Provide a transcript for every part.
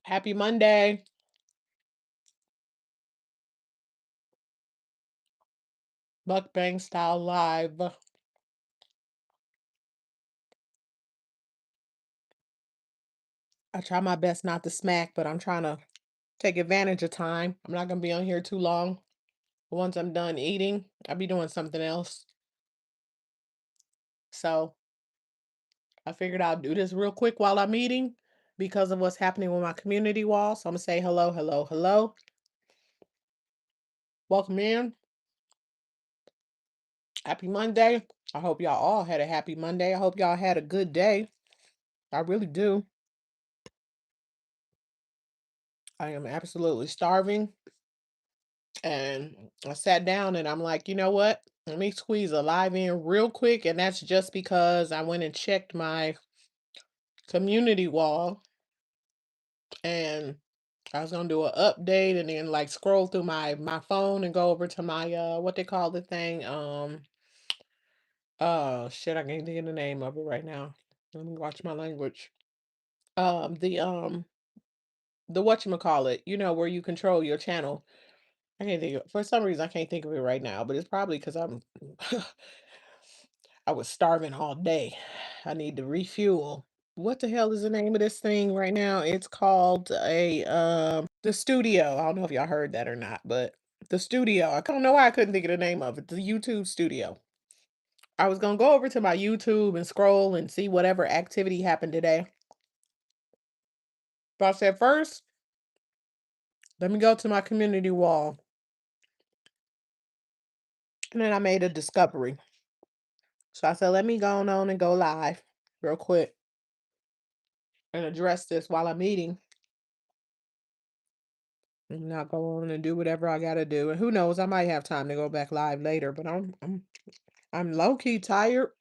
Happy Monday. Mukbang style live. I try my best not to smack, but I'm trying to take advantage of time. I'm not going to be on here too long. Once I'm done eating, I'll be doing something else. So I figured I'll do this real quick while I'm eating because of what's happening with my community wall. So I'm going to say hello, hello, hello. Welcome in. Happy Monday. I hope y'all all had a happy Monday. I hope y'all had a good day. I really do. I am absolutely starving. And I sat down and I'm like, you know what? Let me squeeze a live in real quick. And that's just because I went and checked my community wall and I was gonna do an update and then like scroll through my phone and go over to my what they call the thing. Oh shit, I can't think of the name of it right now. Let me watch my language. The whatchamacallit, where you control your channel. I can't think of, for some reason I can't think of it right now, but it's probably because I'm I was starving all day. I need to refuel. What the hell is the name of this thing right now? It's called the studio. I don't know if y'all heard that or not, but the studio. I don't know why I couldn't think of the name of it. The YouTube studio. I was gonna go over to my YouTube and scroll and see whatever activity happened today. But I said first, let me go to my community wall. And then I made a discovery. So I said, let me go on and go live real quick and address this while I'm eating. And not go on and do whatever I gotta do. And who knows, I might have time to go back live later, but I'm low key tired.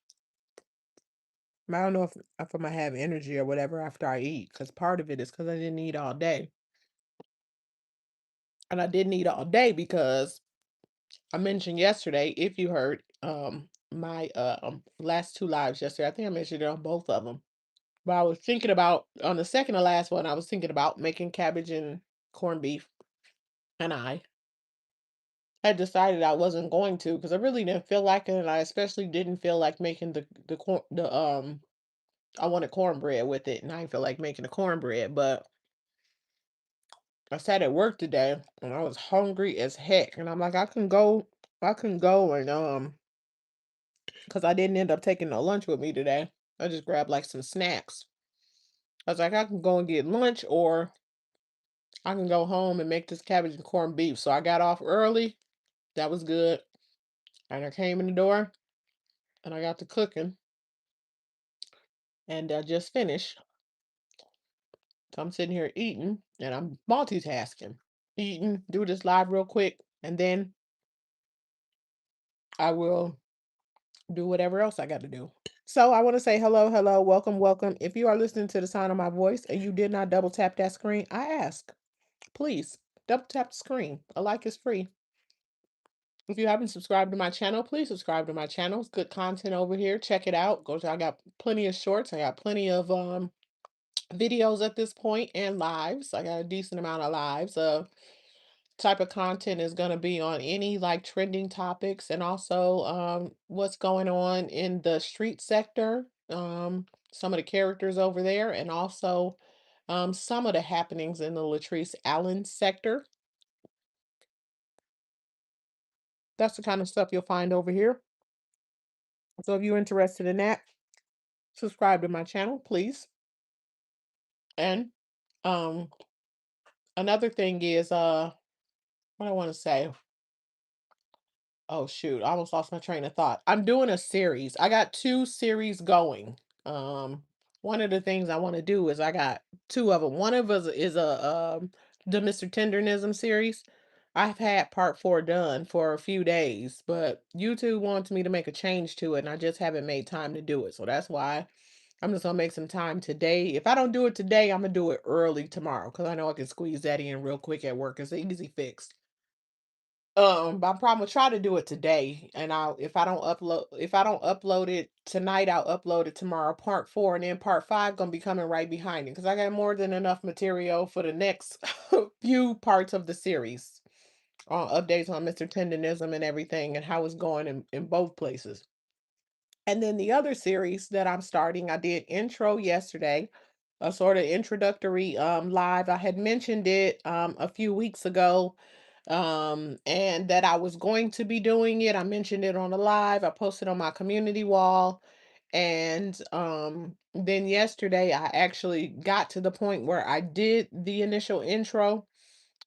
I don't know if I'm gonna have energy or whatever after I eat, because part of it is because I didn't eat all day. And I didn't eat all day because I mentioned yesterday, if you heard my last two lives yesterday, I think I mentioned it on both of them. But I was thinking about on the second to last one, I was thinking about making cabbage and corned beef. And I had decided I wasn't going to because I really didn't feel like it, and I especially didn't feel like making the corn the I wanted cornbread with it, and I didn't feel like making the cornbread. But I sat at work today, and I was hungry as heck, and I'm like, I can go and because I didn't end up taking no lunch with me today. I just grabbed like some snacks. I was like, I can go and get lunch, or I can go home and make this cabbage and corned beef. So I got off early. That was good, and I came in the door, and I got to cooking. And I just finished. So I'm sitting here eating and I'm multitasking. Eating, do this live real quick, and then I will do whatever else I got to do. So I want to say hello, hello, welcome, welcome. If you are listening to the sound of my voice and you did not double tap that screen, I ask, please double tap the screen. A like is free. If you haven't subscribed to my channel, please subscribe to my channel. It's good content over here. Check it out. I got plenty of shorts. I got plenty of videos at this point and lives. I got a decent amount of lives. Type of content is going to be on any like trending topics and also what's going on in the street sector, some of the characters over there, and also some of the happenings in the Latrice Allen sector. That's the kind of stuff you'll find over here. So if you're interested in that, subscribe to my channel, please. And um, another thing is what I want to say. Oh shoot, I almost lost my train of thought. I'm doing a series. I got two series going. Um, one of the things I want to do is I got two of them. One of us is a the Mr. Tendernism series. I've had part four done for a few days, but YouTube wants me to make a change to it, and I just haven't made time to do it. So that's why I'm just gonna make some time today. If I don't do it today, I'm gonna do it early tomorrow because I know I can squeeze that in real quick at work. It's an easy fix. But I'm probably gonna try to do it today, and I'll if I don't upload it tonight, I'll upload it tomorrow. Part four, and then part five gonna be coming right behind it because I got more than enough material for the next few parts of the series. Updates on Mr. Tendenism and everything, and how it's going in both places. And then the other series that I'm starting, I did intro yesterday, a sort of introductory live. I had mentioned it a few weeks ago, and that I was going to be doing it. I mentioned it on the live. I posted on my community wall. And then yesterday I actually got to the point where I did the initial intro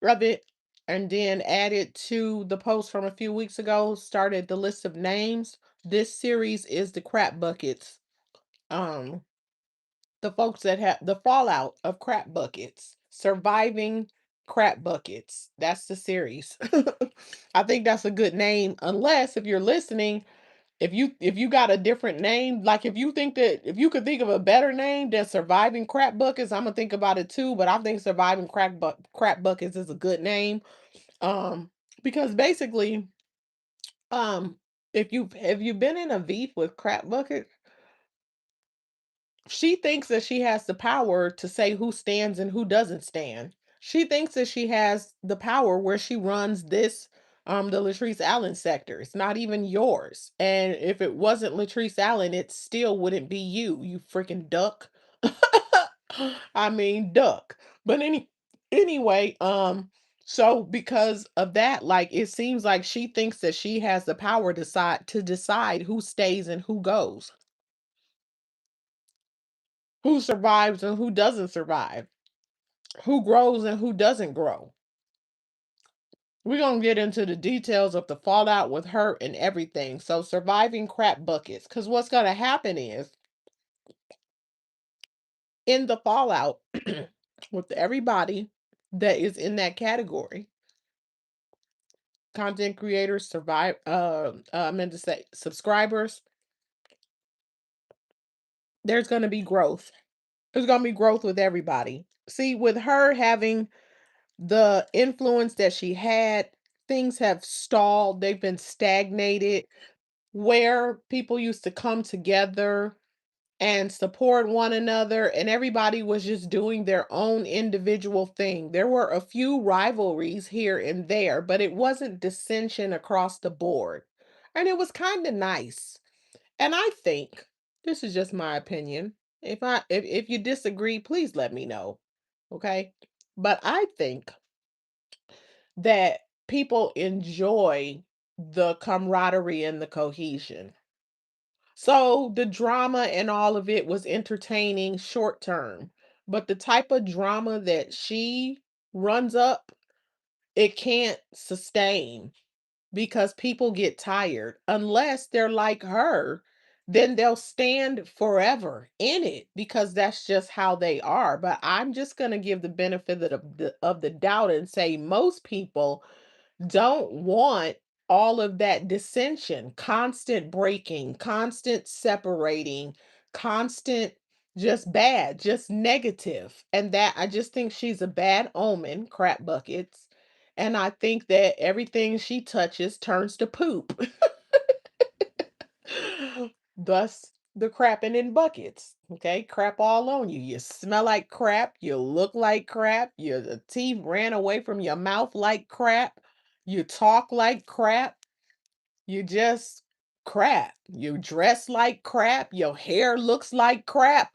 of it, and then added to the post from a few weeks ago, started the list of names. This series is the crap buckets. Um, the folks that have the fallout of crap buckets, surviving crap buckets. That's the series. I think that's a good name, unless if you're listening, if you got a different name, like if you think that if you could think of a better name than surviving crap buckets, I'm gonna think about it too. But I think surviving crap buckets is a good name. Um, because basically, um, if you've been in a beef with crap buckets, she thinks that she has the power to say who stands and who doesn't stand. She thinks that she has the power where she runs this the Latrice Allen sector. It's not even yours. And if it wasn't Latrice Allen, it still wouldn't be you, you freaking duck. I mean duck. But anyway, so because of that, like it seems like she thinks that she has the power to decide who stays and who goes, who survives and who doesn't survive, who grows and who doesn't grow. We're going to get into the details of the fallout with her and everything. So, surviving crap buckets. Because what's going to happen is in the fallout with everybody that is in that category, content creators, I meant to say subscribers, there's going to be growth. There's going to be growth with everybody. See, with her having the influence that she had, things have stalled, they've been stagnated, where people used to come together and support one another, and everybody was just doing their own individual thing. There were a few rivalries here and there, but it wasn't dissension across the board. And it was kind of nice. And I think this is just my opinion. If you disagree, please let me know. Okay? But I think that people enjoy the camaraderie and the cohesion. So the drama and all of it was entertaining short term. But the type of drama that she runs up, it can't sustain because people get tired. Unless they're like her, then they'll stand forever in it because that's just how they are. But I'm just going to give the benefit of the doubt and say most people don't want all of that dissension, constant breaking, constant separating, constant just bad, just negative. And that I just think she's a bad omen, crap buckets. And I think that everything she touches turns to poop. Thus, the crapping in buckets. Okay, crap all on you. You smell like crap. You look like crap. Your the teeth ran away from your mouth like crap. You talk like crap. You just crap. You dress like crap. Your hair looks like crap.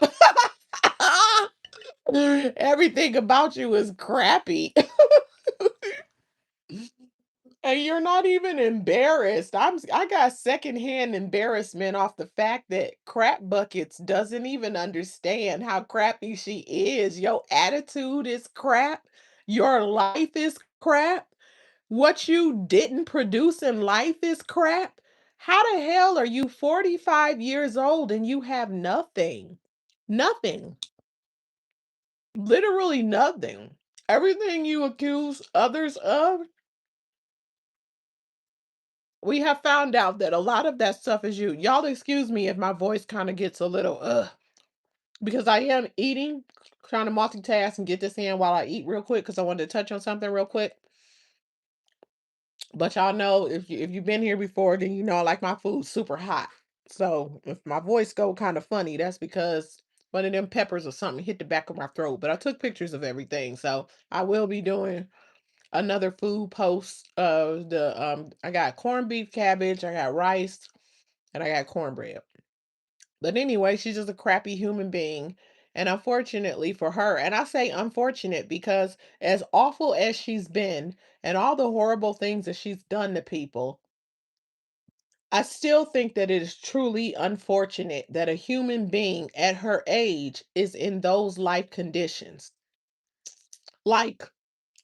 Everything about you is crappy. And you're not even embarrassed. I got secondhand embarrassment off the fact that Crap Buckets doesn't even understand how crappy she is. Your attitude is crap. Your life is crap. What you didn't produce in life is crap. How the hell are you 45 years old and you have nothing? Nothing. Literally nothing. Everything you accuse others of, we have found out that a lot of that stuff is you. Y'all excuse me if my voice kind of gets a little because I am eating, trying to multitask and get this in while I eat real quick because I wanted to touch on something real quick. But y'all know, if you've been here before, then you know I like my food super hot. So if my voice go kind of funny, that's because one of them peppers or something hit the back of my throat. But I took pictures of everything, so I will be doing another food post. The I got corned beef cabbage, I got rice, and I got cornbread. But anyway, she's just a crappy human being. And unfortunately for her, and I say unfortunate because as awful as she's been and all the horrible things that she's done to people, I still think that it is truly unfortunate that a human being at her age is in those life conditions. Like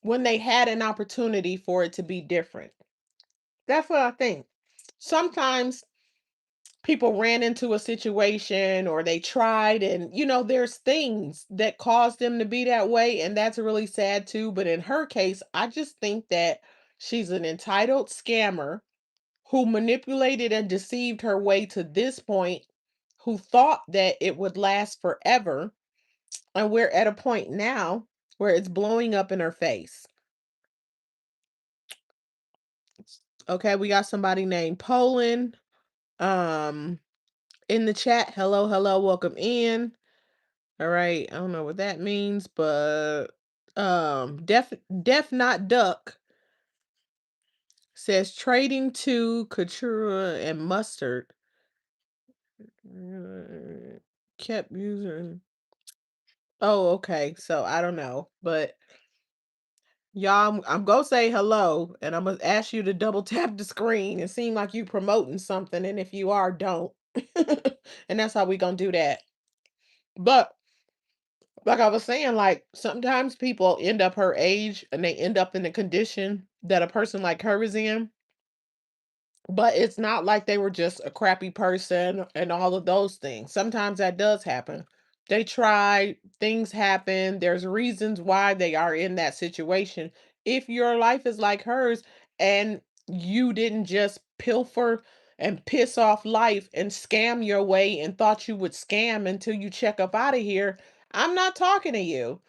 when they had an opportunity for it to be different. That's what I think. Sometimes people ran into a situation or they tried, and there's things that caused them to be that way, and that's really sad too. But in her case, I just think that she's an entitled scammer who manipulated and deceived her way to this point, who thought that it would last forever, and we're at a point now where it's blowing up in her face. Okay, we got somebody named Poland um in the chat. Hello, hello, welcome in. All right, I don't know what that means, but Def Not Duck says trading to Katura and Mustard. Kept using. Oh, okay. So I don't know, but y'all, I'm gonna say hello, and I'm gonna ask you to double tap the screen and seem like you promoting something, and if you are, don't. And that's how we gonna do that. But like I was saying, like sometimes people end up her age and they end up in the condition that a person like her is in, but it's not like they were just a crappy person and all of those things. Sometimes that does happen. They try, things happen. There's reasons why they are in that situation. If your life is like hers and you didn't just pilfer and piss off life and scam your way and thought you would scam until you check up out of here, I'm not talking to you.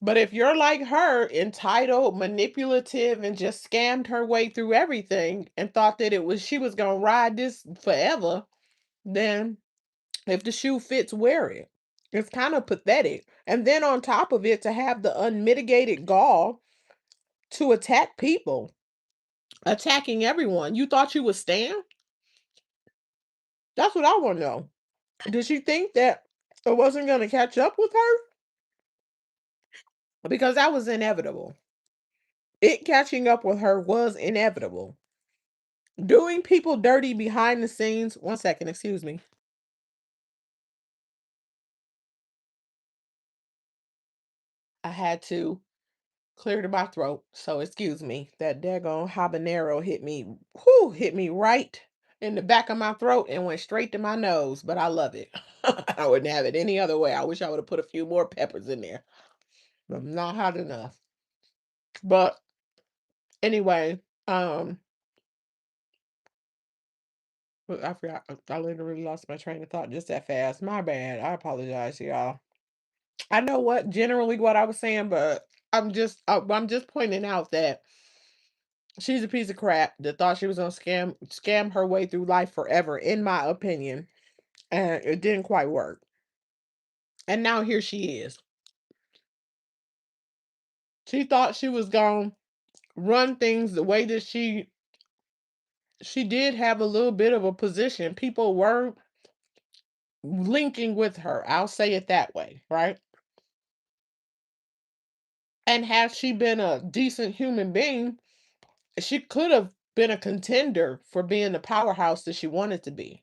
But if you're like her, entitled, manipulative, and just scammed her way through everything and thought that it was she was gonna ride this forever, then if the shoe fits, wear it. It's kind of pathetic. And then on top of it, to have the unmitigated gall to attack people, attacking everyone. You thought you would stand? That's what I want to know. Did she think that it wasn't gonna catch up with her? Because that was inevitable. It catching up with her was inevitable. Doing people dirty behind the scenes. One second, excuse me. I had to clear to my throat, so excuse me. That daggone habanero hit me right in the back of my throat and went straight to my nose, but I love it. I wouldn't have it any other way. I wish I would have put a few more peppers in there. But I'm not hot enough. But anyway, um, I forgot. I literally lost my train of thought just that fast. My bad. I apologize, y'all. I know what generally what I was saying, but I'm just pointing out that she's a piece of crap that thought she was gonna scam her way through life forever, in my opinion, and it didn't quite work. And now here she is. She thought she was gonna run things the way that she did have a little bit of a position. People were linking with her. I'll say it that way, right? And had she been a decent human being, she could have been a contender for being the powerhouse that she wanted to be.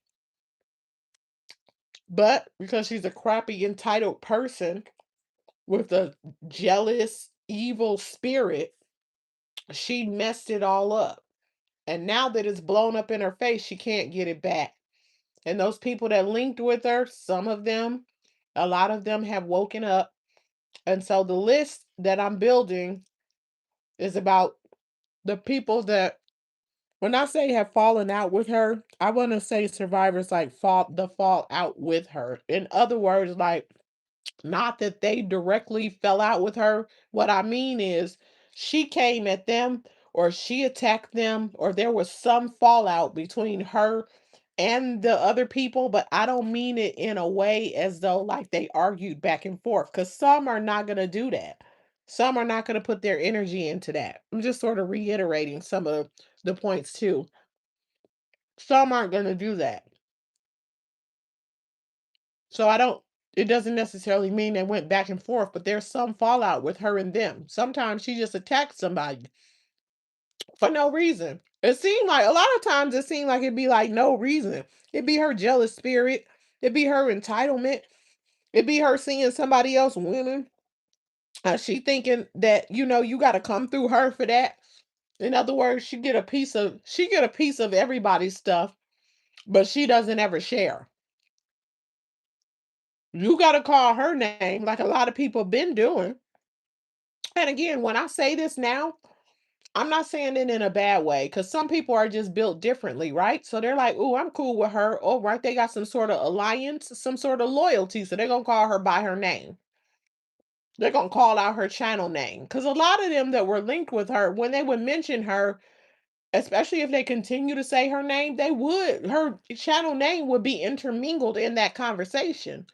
But because she's a crappy, entitled person with a jealous, evil spirit, she messed it all up. And now that it's blown up in her face, she can't get it back. And those people that linked with her, some of them, a lot of them have woken up. And so the list that I'm building is about the people that, when I say have fallen out with her, I want to say survivors like fall out with her. In other words, like not that they directly fell out with her. What I mean is she came at them or she attacked them, or there was some fallout between her and the other people, but I don't mean it in a way as though like they argued back and forth, because some are not going to do that. Some are not going to put their energy into that. I'm just sort of reiterating some of the points too. Some aren't going to do that. So I don't, it doesn't necessarily mean they went back and forth, but there's some fallout with her and them. Sometimes she just attacked somebody for no reason. It seemed like a lot of times it seemed like it'd be like no reason. It'd be her jealous spirit. It'd be her entitlement. It'd be her seeing somebody else winning. She thinking that you got to come through her for that. In other words, she get a piece of everybody's stuff, but she doesn't ever share. You got to call her name like a lot of people been doing. And again, when I say this now, I'm not saying it in a bad way, because some people are just built differently, right? So they're like, "Oh, I'm cool with her." Oh, right, they got some sort of alliance, some sort of loyalty, so they're gonna call her by her name. They're gonna call out her channel name, because a lot of them that were linked with her, when they would mention her, especially if they continue to say her name, her channel name would be intermingled in that conversation.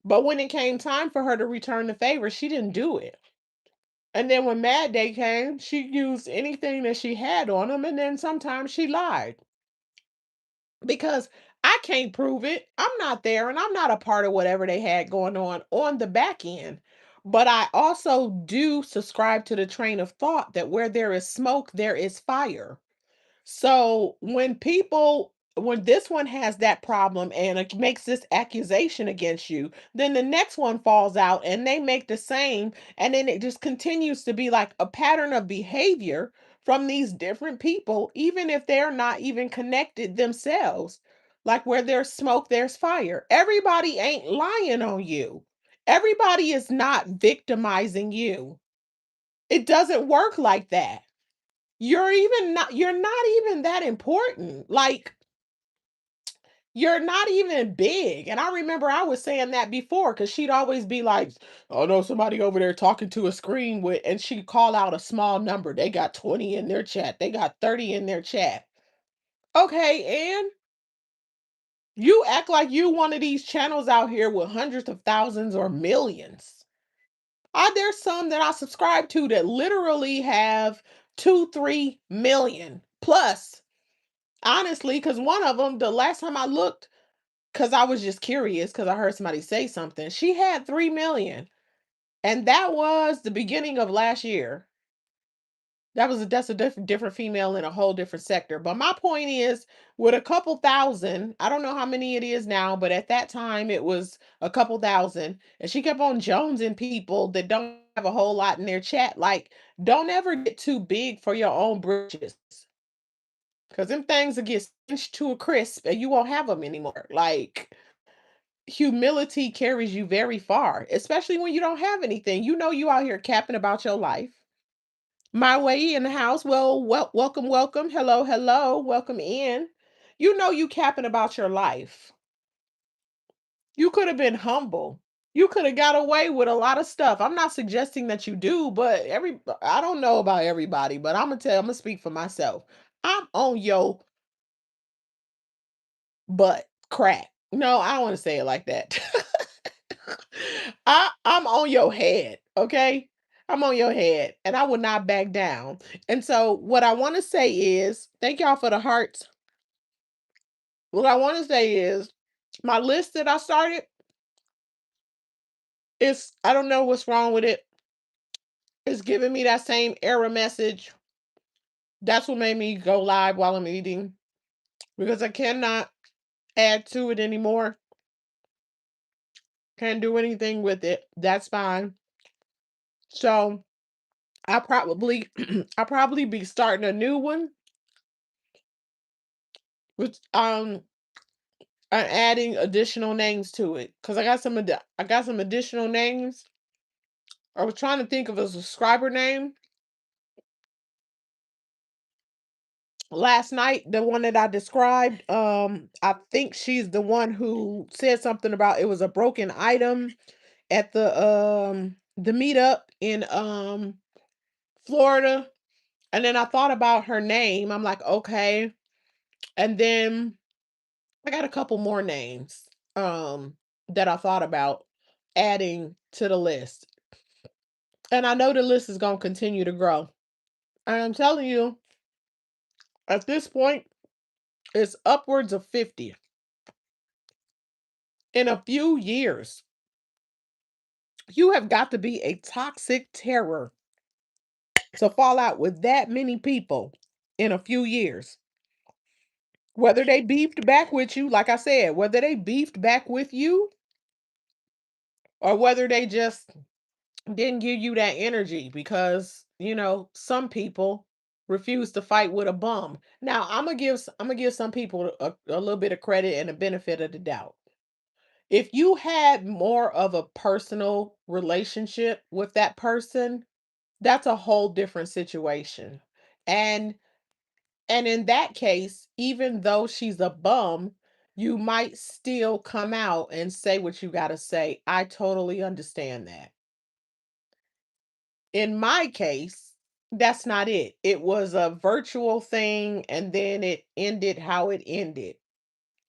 But when it came time for her to return the favor, she didn't do it. And then when Mad Day came, she used anything that she had on him, and then sometimes she lied because I can't prove it. I'm not there, and I'm not a part of whatever they had going on the back end. But I also do subscribe to the train of thought that where there is smoke, there is fire. So when this one has that problem and it makes this accusation against you, then the next one falls out and they make the same. And then it just continues to be like a pattern of behavior from these different people, even if they're not even connected themselves. Like where there's smoke, there's fire. Everybody ain't lying on you. Everybody is not victimizing you. It doesn't work like that. You're not even that important. Like you're not even big. And I remember I was saying that before because she'd always be like, "Oh no, somebody over there talking to a screen with," and she'd call out a small number. They got 20 in their chat. They got 30 in their chat. Okay, and you act like you one of these channels out here with hundreds of thousands or millions. There's some that I subscribe to that literally have 2, 3 million plus. Honestly, because one of them, the last time I looked, because I was just curious, because I heard somebody say something, she had 3 million, and that was the beginning of last year. That's a different female in a whole different sector. But my point is, with a couple thousand, I don't know how many it is now, but at that time it was a couple thousand, and she kept on jonesing people that don't have a whole lot in their chat. Like, don't ever get too big for your own britches. Cause them things will get cinched to a crisp and you won't have them anymore. Like humility carries you very far, especially when you don't have anything. You out here capping about your life. My way in the house. Well, welcome, welcome. Hello, hello, welcome in. You capping about your life. You could have been humble. You could have got away with a lot of stuff. I'm not suggesting that you do, but I don't know about everybody, but I'm gonna speak for myself. I'm on your but crack. No, I don't want to say it like that. I'm on your head, okay? I'm on your head and I will not back down. And so what I want to say is thank y'all for the hearts. What I want to say is my list that I started is I don't know what's wrong with it. It's giving me that same error message. That's what made me go live while I'm eating because I cannot add to it anymore. Can't do anything with it. That's fine. So I probably I probably be starting a new one with adding additional names to it because I got some additional names. I was trying to think of a subscriber name last night. The one that I described, I think she's the one who said something about it was a broken item at the meetup in Florida. And then I thought about her name. I'm like, okay. And then I got a couple more names that I thought about adding to the list. And I know the list is going to continue to grow. And I'm telling you, at this point, it's upwards of 50 in a few years. You have got to be a toxic terror to fall out with that many people in a few years. Whether they beefed back with you, like I said, whether they beefed back with you or whether they just didn't give you that energy because, some people refuse to fight with a bum. Now, I'm gonna give some people a little bit of credit and a benefit of the doubt. If you had more of a personal relationship with that person, that's a whole different situation. And and in that case, even though she's a bum, you might still come out and say what you got to say. I totally understand that. In my case, that's not it. It was a virtual thing and then it ended how it ended.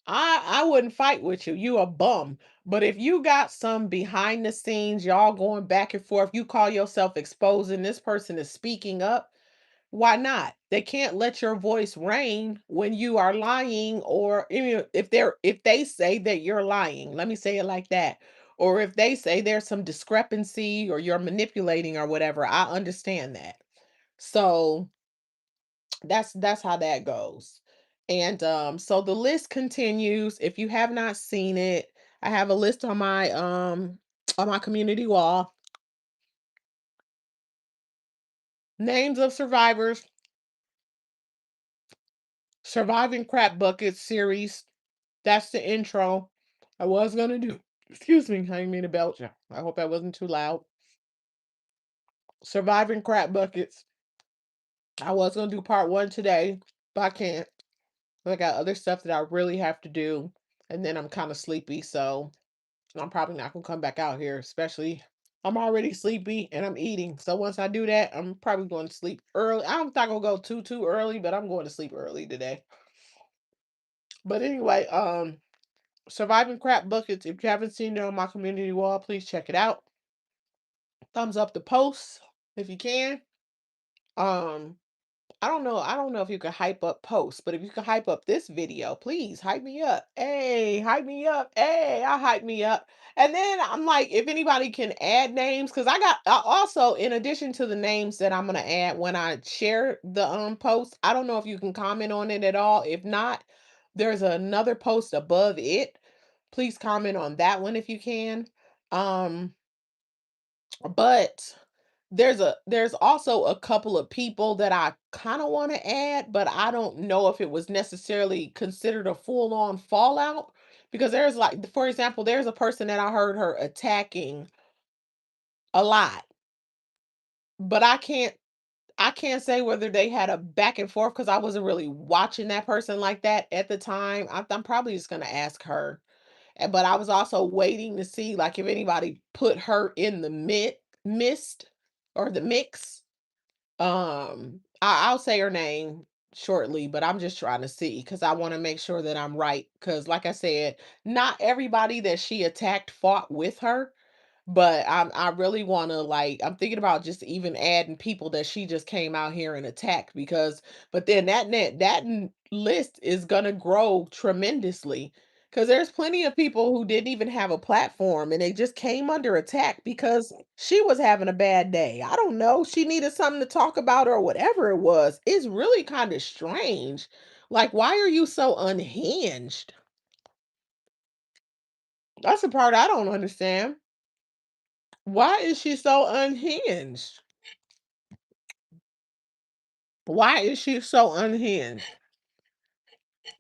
I wouldn't fight with you. You a bum. But if you got some behind the scenes, y'all going back and forth, you call yourself exposing this person is speaking up, why not? They can't let your voice reign when you are lying, or if they say that you're lying. Let me say it like that. Or if they say there's some discrepancy or you're manipulating or whatever, I understand that. So that's how that goes. And so the list continues. If you have not seen it, I have a list on my community wall. Names of survivors, surviving crap buckets series. That's the intro. I was gonna do. Excuse me, I didn't mean to belch. I hope that wasn't too loud. Surviving crap buckets. I was gonna do part one today, but I can't. I got other stuff that I really have to do, and then I'm kind of sleepy, so I'm probably not gonna come back out here. Especially, I'm already sleepy and I'm eating. So once I do that, I'm probably going to sleep early. I'm not gonna go too early, but I'm going to sleep early today. But anyway, surviving crap buckets. If you haven't seen it on my community wall, please check it out. Thumbs up the post if you can. Um, I don't know if you can hype up posts, but if you can hype up this video, please hype me up. Hey, hype me up. Hey, I hype me up. And then I'm like, if anybody can add names, because I also, in addition to the names that I'm gonna add when I share the post, I don't know if you can comment on it at all. If not, there's another post above it. Please comment on that one if you can. Um, but there's also a couple of people that I kind of want to add, but I don't know if it was necessarily considered a full-on fallout because there's like, for example, there's a person that I heard her attacking a lot, but I can't say whether they had a back and forth because I wasn't really watching that person like that at the time. I'm probably just gonna ask her. But I was also waiting to see like if anybody put her in the mist or the mix. I'll say her name shortly, but I'm just trying to see because I want to make sure that I'm right. Because, like I said, not everybody that she attacked fought with her, but I really want to like I'm thinking about just even adding people that she just came out here and attacked because but then list is gonna grow tremendously because there's plenty of people who didn't even have a platform and they just came under attack because she was having a bad day. I don't know. She needed something to talk about or whatever it was. It's really kind of strange. Like, why are you so unhinged? That's the part I don't understand. Why is she so unhinged? Why is she so unhinged?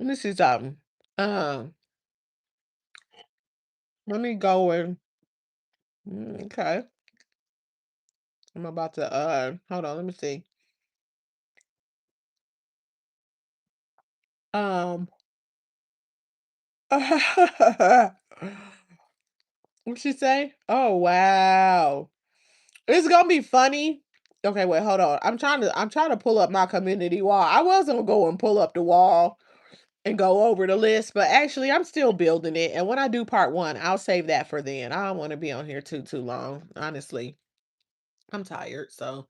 Let me see something. Um, Let me go and okay. I'm about to hold on, let me see. Um what she say? Oh wow. It's gonna be funny Okay, wait, hold on. I'm trying to pull up my community wall. I was gonna go and pull up the wall and go over the list, but actually I'm still building it. And when I do part one, I'll save that for then. I don't want to be on here too long, honestly. I'm tired, so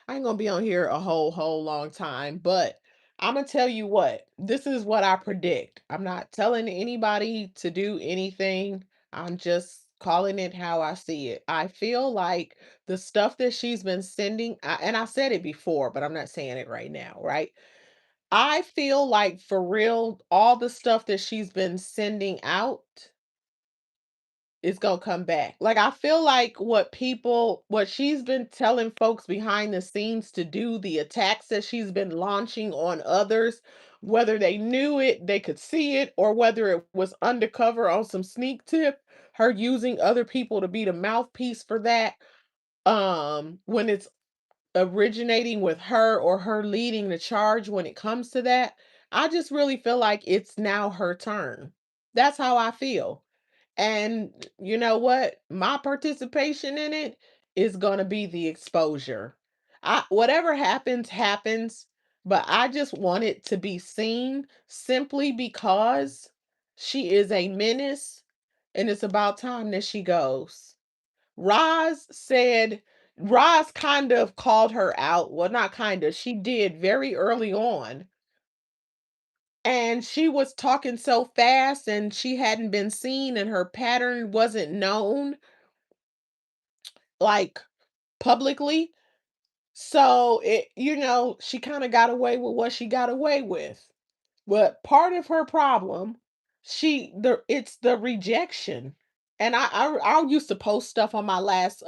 I ain't gonna be on here a whole long time. But I'm gonna tell you what, this is what I predict. I'm not telling anybody to do anything. I'm just calling it how I see it. I feel like the stuff that she's been sending, and I said it before, but I'm not saying it right now, right? I feel like for real, all the stuff that she's been sending out is gonna come back. Like, I feel like what she's been telling folks behind the scenes to do, the attacks that she's been launching on others, whether they knew it, they could see it, or whether it was undercover on some sneak tip, her using other people to be the mouthpiece for that. When it's originating with her or her leading the charge when it comes to that, I just really feel like it's now her turn. That's how I feel. And you know what? My participation in it is going to be the exposure. Whatever happens, happens, but I just want it to be seen simply because she is a menace and it's about time that she goes. Roz said, Roz kind of called her out. Well, not kind of, she did very early on. And she was talking so fast and she hadn't been seen and her pattern wasn't known, like, publicly. So she kind of got away with what she got away with. But part of her problem, it's the rejection. And I used to post stuff on my last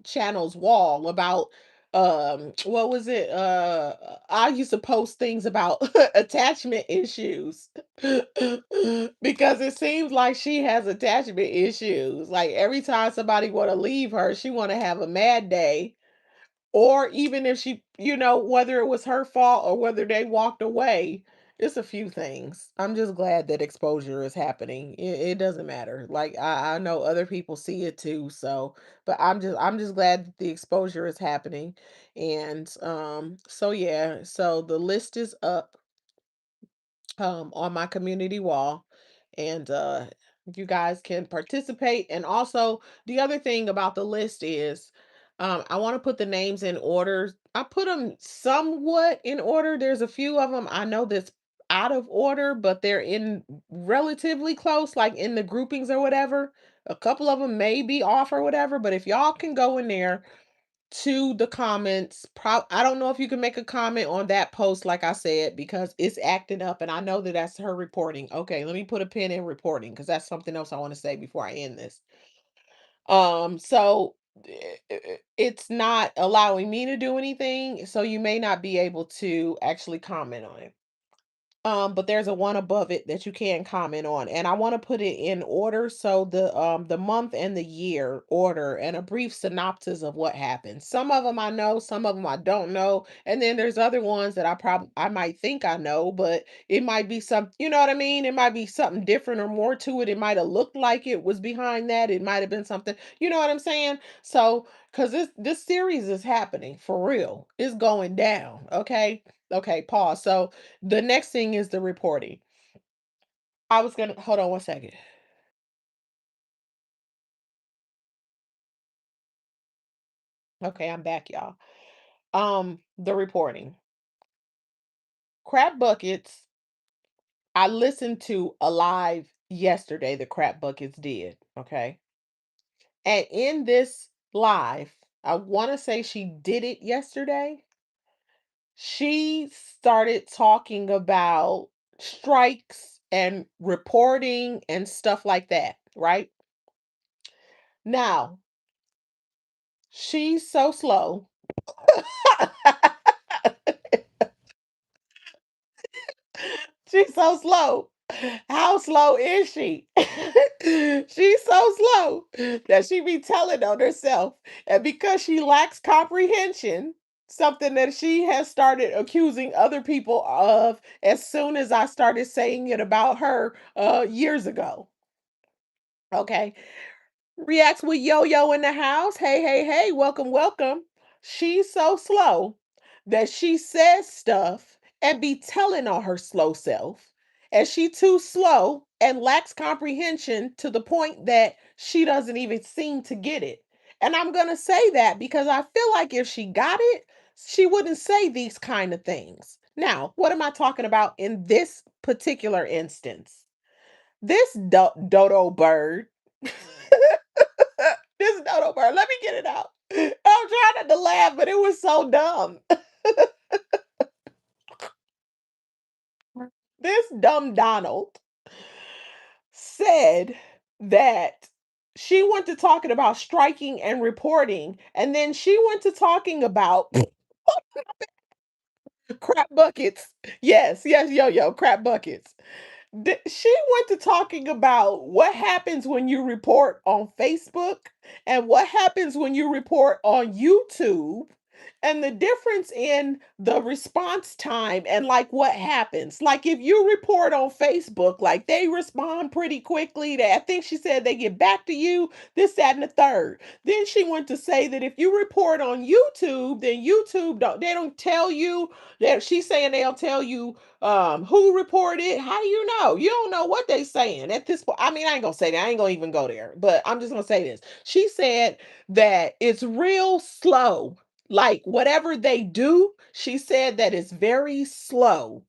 channel's wall about what was it? I used to post things about attachment issues because it seems like she has attachment issues. Like every time somebody want to leave her, she want to have a mad day, or even if she, whether it was her fault or whether they walked away, it's a few things. I'm just glad that exposure is happening. It doesn't matter. Like I know other people see it too. So, but I'm just glad that the exposure is happening. And so yeah, so the list is up on my community wall, and you guys can participate. And also the other thing about the list is I want to put the names in order. I put them somewhat in order. There's a few of them I know that's out of order, but they're in relatively close, like in the groupings or whatever. A couple of them may be off or whatever, but if y'all can go in there to the comments. I don't know if you can make a comment on that post, like I said, because it's acting up, and I know that that's her reporting. Okay, let me put a pin in reporting because that's something else I want to say before I end this. So it's not allowing me to do anything, so you may not be able to actually comment on it. But there's a one above it that you can comment on, and I want to put it in order. So the month and the year order and a brief synopsis of what happened. Some of them I know, some of them I don't know, and then there's other ones that I might think I know, but it might be some, you know what I mean? It might be something different or more to it. It might have looked like it was behind that. It might have been something, you know what I'm saying? So, because this series is happening for real, it's going down. Okay, okay, pause. So the next thing is the reporting. I was gonna hold on one second. Okay, I'm back, y'all. The reporting. Crap buckets. I listened to a live yesterday, the crap buckets did. Okay. And in this live, I want to say she did it yesterday. She started talking about strikes and reporting and stuff like that, right? Now, she's so slow. She's so slow. How slow is she? She's so slow that she be telling on herself. And because she lacks comprehension, something that she has started accusing other people of as soon as I started saying it about her years ago. Okay. Reacts with Yo Yo in the house. Hey, hey, hey, welcome, welcome. She's so slow that she says stuff and be telling on her slow self. And she too slow and lacks comprehension to the point that she doesn't even seem to get it. And I'm going to say that because I feel like if she got it, she wouldn't say these kind of things. Now, what am I talking about in this particular instance? This dodo bird, this dodo bird, let me get it out. I'm trying not to laugh, but it was so dumb. This dumb Donald said that she went to talking about striking and reporting, and then she went to talking about crap buckets. Yes, yes, yo, yo, crap buckets. She went to talking about what happens when you report on Facebook and what happens when you report on YouTube and the difference in the response time and like what happens. Like if you report on Facebook, like they respond pretty quickly. I think she said they get back to you, this, that, and the third. Then she went to say that if you report on YouTube, then YouTube they don't tell you that she's saying they'll tell you who reported. How do you know? You don't know what they saying at this point. I mean, I ain't gonna say that. I ain't gonna even go there, but I'm just gonna say this. She said that it's real slow. Like whatever they do, she said that it's very slow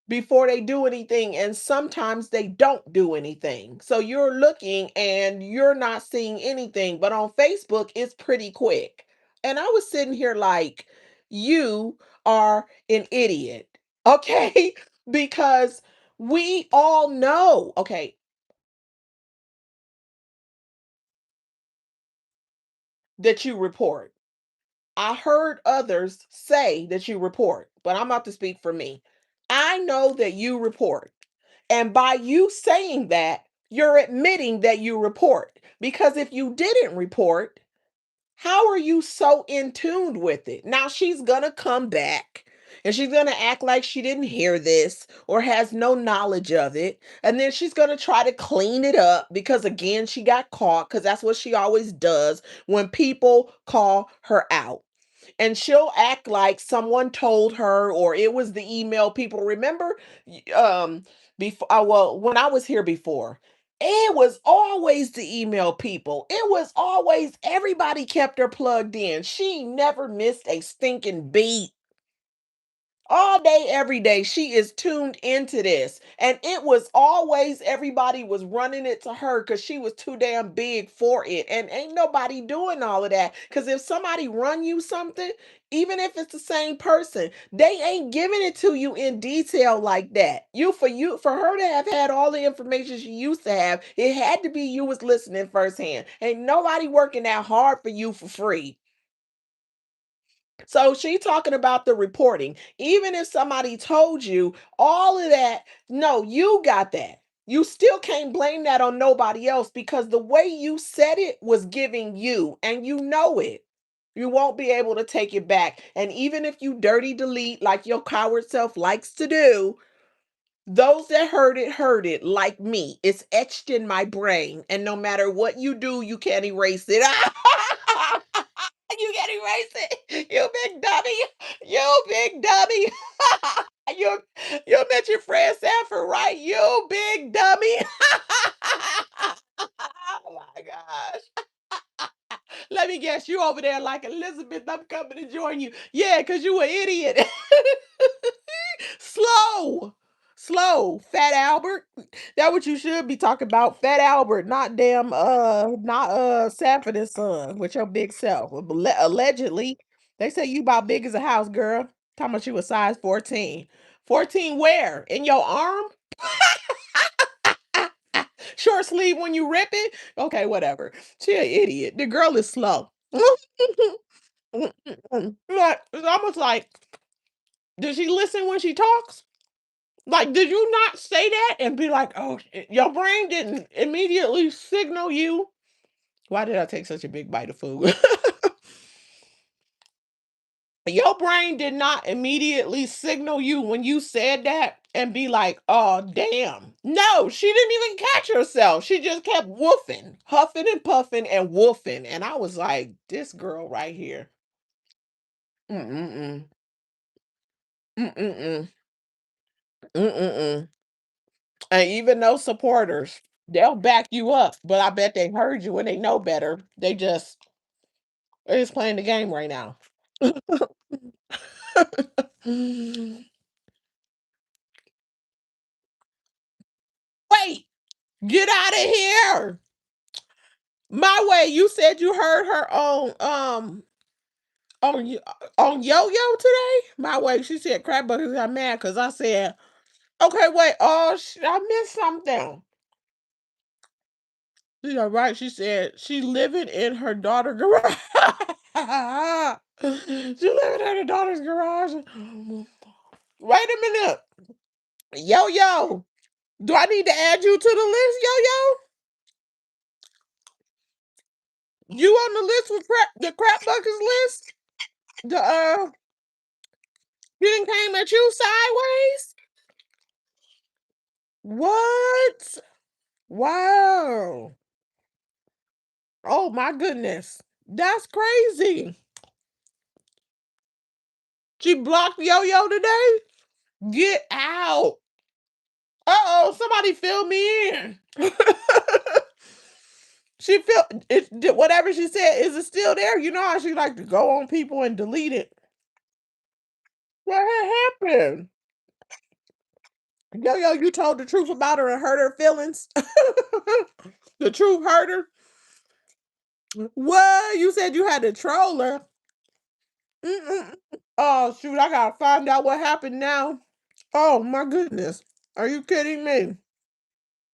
before they do anything, and sometimes they don't do anything, so you're looking and you're not seeing anything, but on Facebook it's pretty quick. And I was sitting here like, you are an idiot, okay? Because we all know, okay, that you report. I heard others say that you report, but I'm about to speak for me. I know that you report. And by you saying that, you're admitting that you report. Because if you didn't report, how are you so in tune with it? Now she's going to come back and she's going to act like she didn't hear this or has no knowledge of it. And then she's going to try to clean it up because, again, she got caught because that's what she always does when people call her out, and she'll act like someone told her or it was the email people. Remember, before, well, when I was here before, it was always the email people. It was always everybody kept her plugged in. She never missed a stinking beat. All day, every day, she is tuned into this. And it was always everybody was running it to her because she was too damn big for it. And ain't nobody doing all of that. Because if somebody run you something, even if it's the same person, they ain't giving it to you in detail like that. You for her to have had all the information she used to have, it had to be you was listening firsthand. Ain't nobody working that hard for you for free. So she talking about the reporting. Even if somebody told you all of that, no, you got that. You still can't blame that on nobody else because the way you said it was giving you, and you know it. You won't be able to take it back. And even if you dirty delete like your coward self likes to do, those that heard it like me. It's etched in my brain. And no matter what you do, you can't erase it. You can't erase it. You big dummy. You big dummy. you you met your friend Sanford, right? You big dummy. Oh my gosh. Let me guess, you over there like Elizabeth. I'm coming to join you. Yeah, because you an idiot. Slow. Slow. Fat Albert. That what you should be talking about. Fat Albert, not damn not Sanford and Son with your big self. Allegedly, they say you about big as a house, girl. Talking about you a size 14. 14 where? In your arm? Short sleeve when you rip it? Okay, whatever. She an idiot. The girl is slow. Like, it's almost like, does she listen when she talks? Like, did you not say that and be like, oh, your brain didn't immediately signal you? Why did I take such a big bite of food? Your brain did not immediately signal you when you said that and be like, oh, damn. No, she didn't even catch herself. She just kept woofing, huffing and puffing and woofing. And I was like, this girl right here. Mm-mm-mm. Mm-mm-mm. Mm-mm-mm. And even those supporters, they'll back you up, but I bet they heard you when they know better. They're just playing the game right now. Wait, get out of here. My way, you said you heard her on Yo-Yo today? My way, she said crab buckets got mad because I said, okay, wait, oh, I missed something. She's all right. She said she living in her daughter garage. She living in her daughter's garage. Wait a minute. Yo-Yo. Do I need to add you to the list, Yo-Yo? You on the list with the crap buckets list? The he didn't came at you sideways? What? Wow. Oh my goodness. That's crazy. She blocked Yo-Yo today? Get out. Uh-oh, somebody fill me in. She feel whatever she said, is it still there? You know how she like to go on people and delete it. What had happened? Yo, you told the truth about her and hurt her feelings. The truth hurt her. What? You said you had to troll her. Mm-mm. Oh shoot, I gotta find out what happened now. Oh my goodness. Are you kidding me?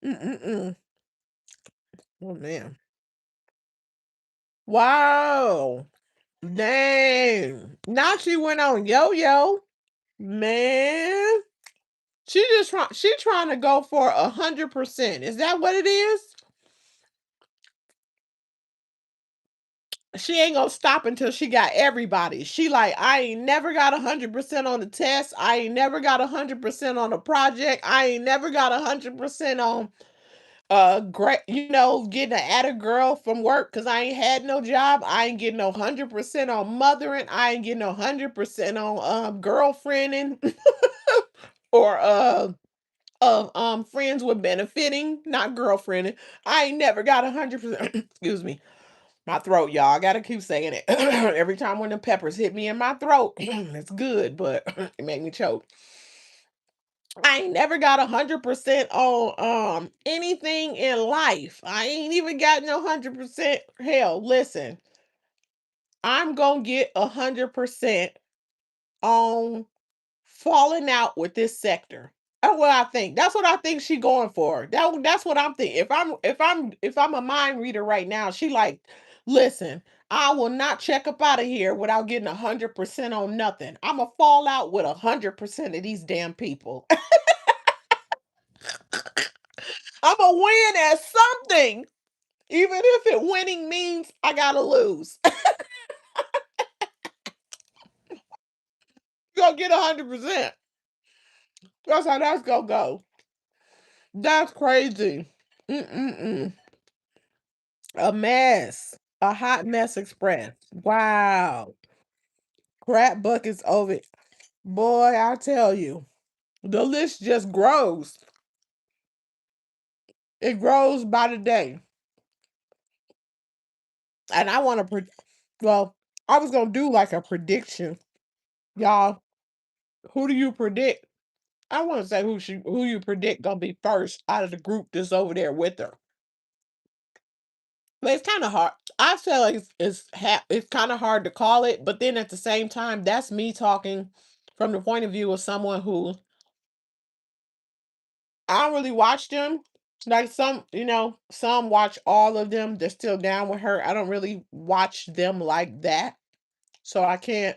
Mm-mm-mm. Oh man. Wow. Dang. Now she went on Yo-Yo. Man. She trying to go for 100%. Is that what it is? She ain't gonna stop until she got everybody. She like, I ain't never got 100% on the test. I ain't never got 100% on a project. I ain't never got 100% on great, getting an at a girl from work because I ain't had no job. I ain't getting no 100% on mothering. I ain't getting no 100% on girlfriending or friends with benefiting, not girlfriending. I ain't never got 100%. Excuse me. My throat, y'all. I gotta keep saying it. Every time when the peppers hit me in my throat, it's good, but it make me choke. I ain't never got 100% on anything in life. I ain't even got no 100%. Hell, listen, I'm gonna get 100% on falling out with this sector. That's what I think. That's what I think she going for. That's what I'm thinking. If I'm a mind reader right now, she like, listen, I will not check up out of here without getting 100% on nothing. I'ma fall out with 100% of these damn people. I'ma win at something. Even if winning means I gotta lose. You gonna get 100%. That's how that's gonna go. That's crazy. Mm-mm-mm. A mess. A hot mess express. Wow. Crap buckets over. Boy, I tell you, the list just grows. It grows by the day. And I want to, well, I was going to do like a prediction. Y'all, who do you predict? I want to say who you predict going to be first out of the group that's over there with her. But it's kind of hard. I feel like it's kind of hard to call it, but then at the same time, that's me talking from the point of view of someone who I don't really watch them. Like some watch all of them. They're still down with her. I don't really watch them like that. So I can't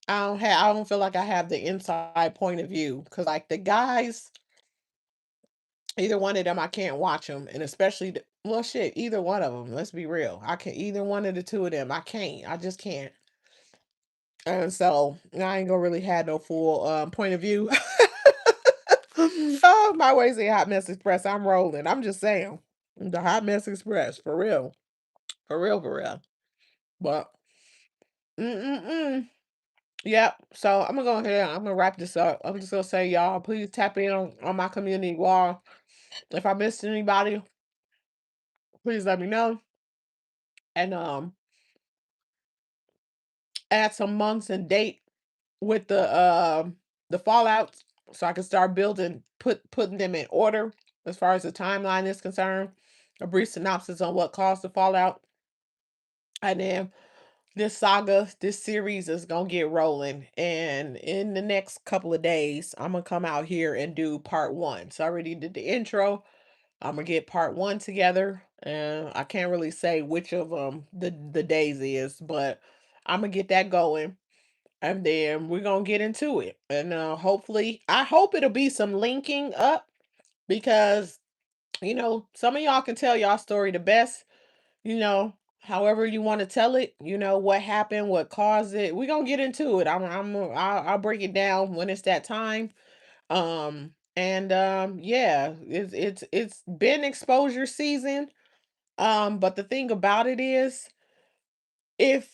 I don't feel like I have the inside point of view cuz like the guys, either one of them I can't watch them, and especially well shit, either one of them. Let's be real. I can either one of the two of them. I can't. I just can't. And so I ain't gonna really have no full point of view. Oh, my way say hot mess express. I'm rolling. I'm just saying. The hot mess express. For real. For real, for real. But mm-mm-mm. Yep. So I'm gonna go ahead. I'm gonna wrap this up. I'm just gonna say, y'all, please tap in on my community wall. If I missed anybody, please let me know. And add some months and date with the fallouts so I can start building, putting them in order as far as the timeline is concerned. A brief synopsis on what caused the fallout. And then this saga, this series is gonna get rolling. And in the next couple of days, I'm gonna come out here and do part one. So I already did the intro. I'm gonna get part one together. And I can't really say which of them the days is, but I'm gonna get that going. And then we're gonna get into it. And hopefully, I hope it'll be some linking up because some of y'all can tell y'all story the best, however you want to tell it, what happened, what caused it. We're gonna get into it. I'll break it down when it's that time. And yeah, it's been exposure season. But the thing about it is, if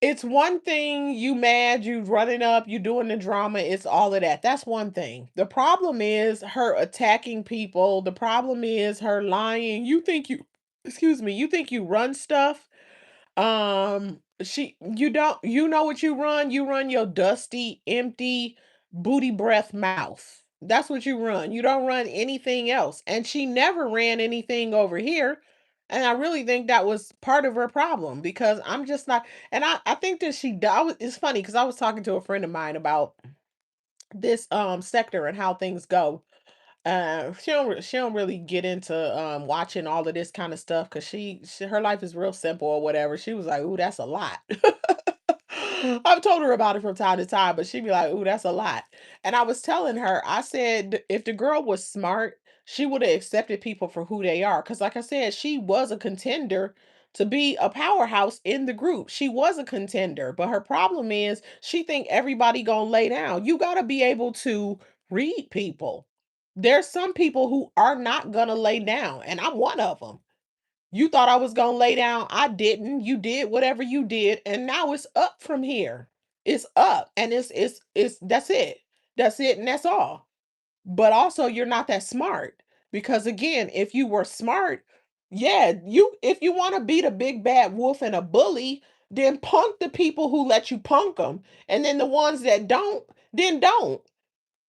it's one thing you mad, you running up, you doing the drama, it's all of that. That's one thing. The problem is her attacking people. The problem is her lying. Excuse me, you think you run stuff. You don't, what you run your dusty, empty, booty breath mouth. That's what you run. You don't run anything else. And she never ran anything over here. And I really think that was part of her problem because I'm just not, and I think that it's funny because I was talking to a friend of mine about this sector and how things go. She don't really get into watching all of this kind of stuff because her life is real simple or whatever. She was like, "Ooh, that's a lot." I've told her about it from time to time, but she'd be like, "Ooh, that's a lot." And I was telling her, I said, if the girl was smart, she would have accepted people for who they are. Because, like I said, she was a contender to be a powerhouse in the group. She was a contender, but her problem is she think everybody gonna lay down. You gotta be able to read people. There's some people who are not gonna lay down, and I'm one of them. You thought I was gonna lay down. I didn't. You did whatever you did, and now it's up from here. It's up, and it's that's it. That's it, and that's all. But also, you're not that smart because again, if you were smart, yeah, if you want to be the big bad wolf and a bully, then punk the people who let you punk them, and then the ones that don't, then don't.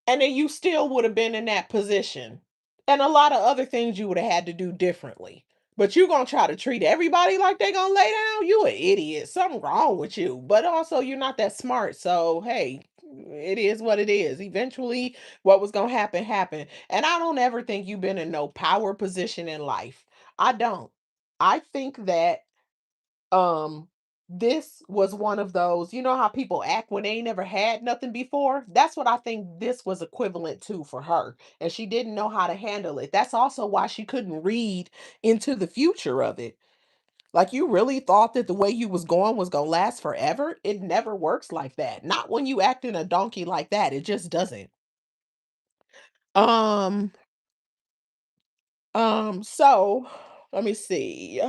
And then you still would have been in that position. And a lot of other things you would have had to do differently. But you gonna try to treat everybody like they gonna lay down? You an idiot. Something wrong with you. But also you're not that smart. So hey, it is what it is. Eventually, what was gonna happen happened. And I don't ever think you've been in no power position in life. I don't. I think that um this was one of those, how people act when they ain't never had nothing before. That's what I think this was equivalent to for her, and she didn't know how to handle it. That's also why she couldn't read into the future of it. Like, you really thought that the way you was going was gonna last forever? It never works like that. Not when you act in a donkey like that. It just doesn't. um so let me see.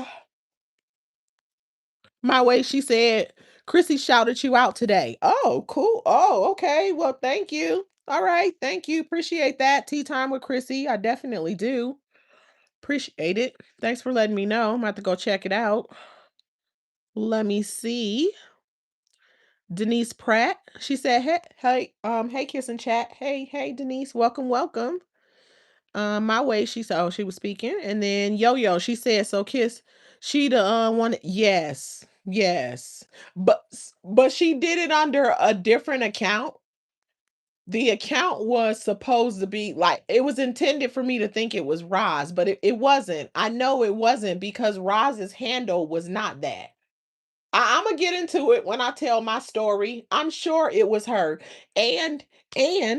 My way, she said, Chrissy shouted you out today. Oh, cool. Oh, okay. Well, thank you. All right. Thank you. Appreciate that. Tea time with Chrissy. I definitely do. Appreciate it. Thanks for letting me know. I'm about to go check it out. Let me see. Denise Pratt. She said, hey, kiss and chat. Hey, Denise. Welcome, welcome. My way, she said, oh, she was speaking. And then Yo, she said, so Kiss, she the one, yes. But she did it under a different account. The account was supposed to be like, it was intended for me to think it was Roz, but it wasn't. I know it wasn't because Roz's handle was not that. I'm gonna get into it when I tell my story. I'm sure it was her. And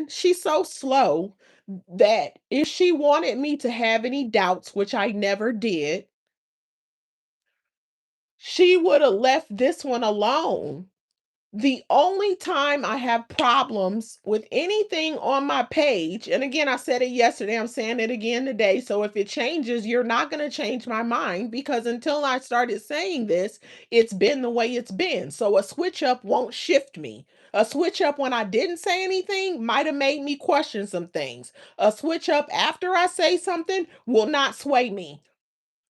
she's so slow that if she wanted me to have any doubts, which I never did, she would have left this one alone. The only time I have problems with anything on my page, and again, I said it yesterday, I'm saying it again today. So if it changes, you're not going to change my mind because until I started saying this, it's been the way it's been. So a switch up won't shift me. A switch up when I didn't say anything might have made me question some things. A switch up after I say something will not sway me.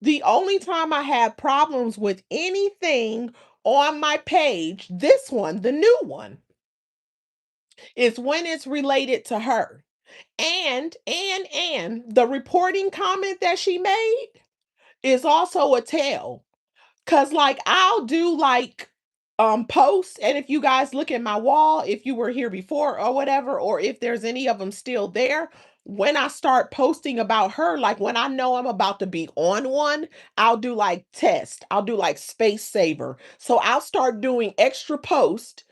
The only time I have problems with anything on my page, this one, the new one, is when it's related to her. And the reporting comment that she made is also a tell. Cause like I'll do like posts, and if you guys look at my wall, if you were here before or whatever, or if there's any of them still there, when I start posting about her, like when I know I'm about to be on one, I'll do like test. I'll do like space saver. So I'll start doing extra post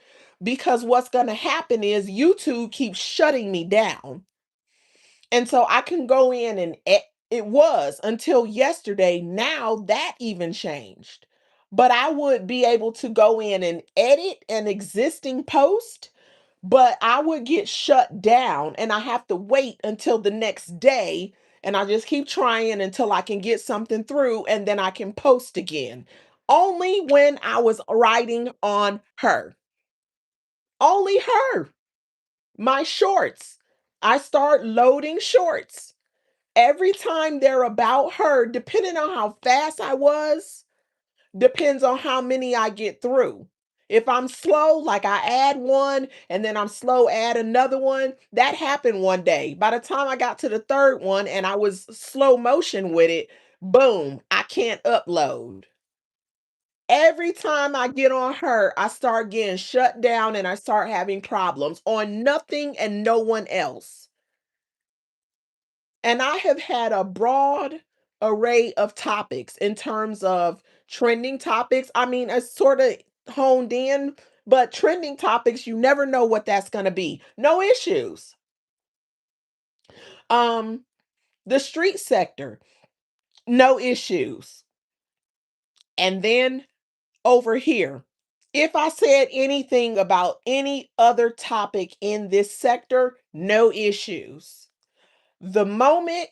because what's gonna happen is YouTube keeps shutting me down. And so I can go in and it was until yesterday. Now that even changed. But I would be able to go in and edit an existing post, but I would get shut down and I have to wait until the next day. And I just keep trying until I can get something through and then I can post again. Only when I was writing on her. Only her. My shorts. I start loading shorts every time they're about her, depending on how fast I was, depends on how many I get through. If I'm slow, like I add one and then I'm slow, add another one. That happened one day. By the time I got to the third one and I was slow motion with it, boom, I can't upload. Every time I get on her, I start getting shut down and I start having problems on nothing and no one else. And I have had a broad array of topics in terms of trending topics. I mean, it's sort of honed in, but trending topics, you never know what that's going to be. No issues. Um, the street sector, no issues. And then over here, if I said anything about any other topic in this sector, no issues. The moment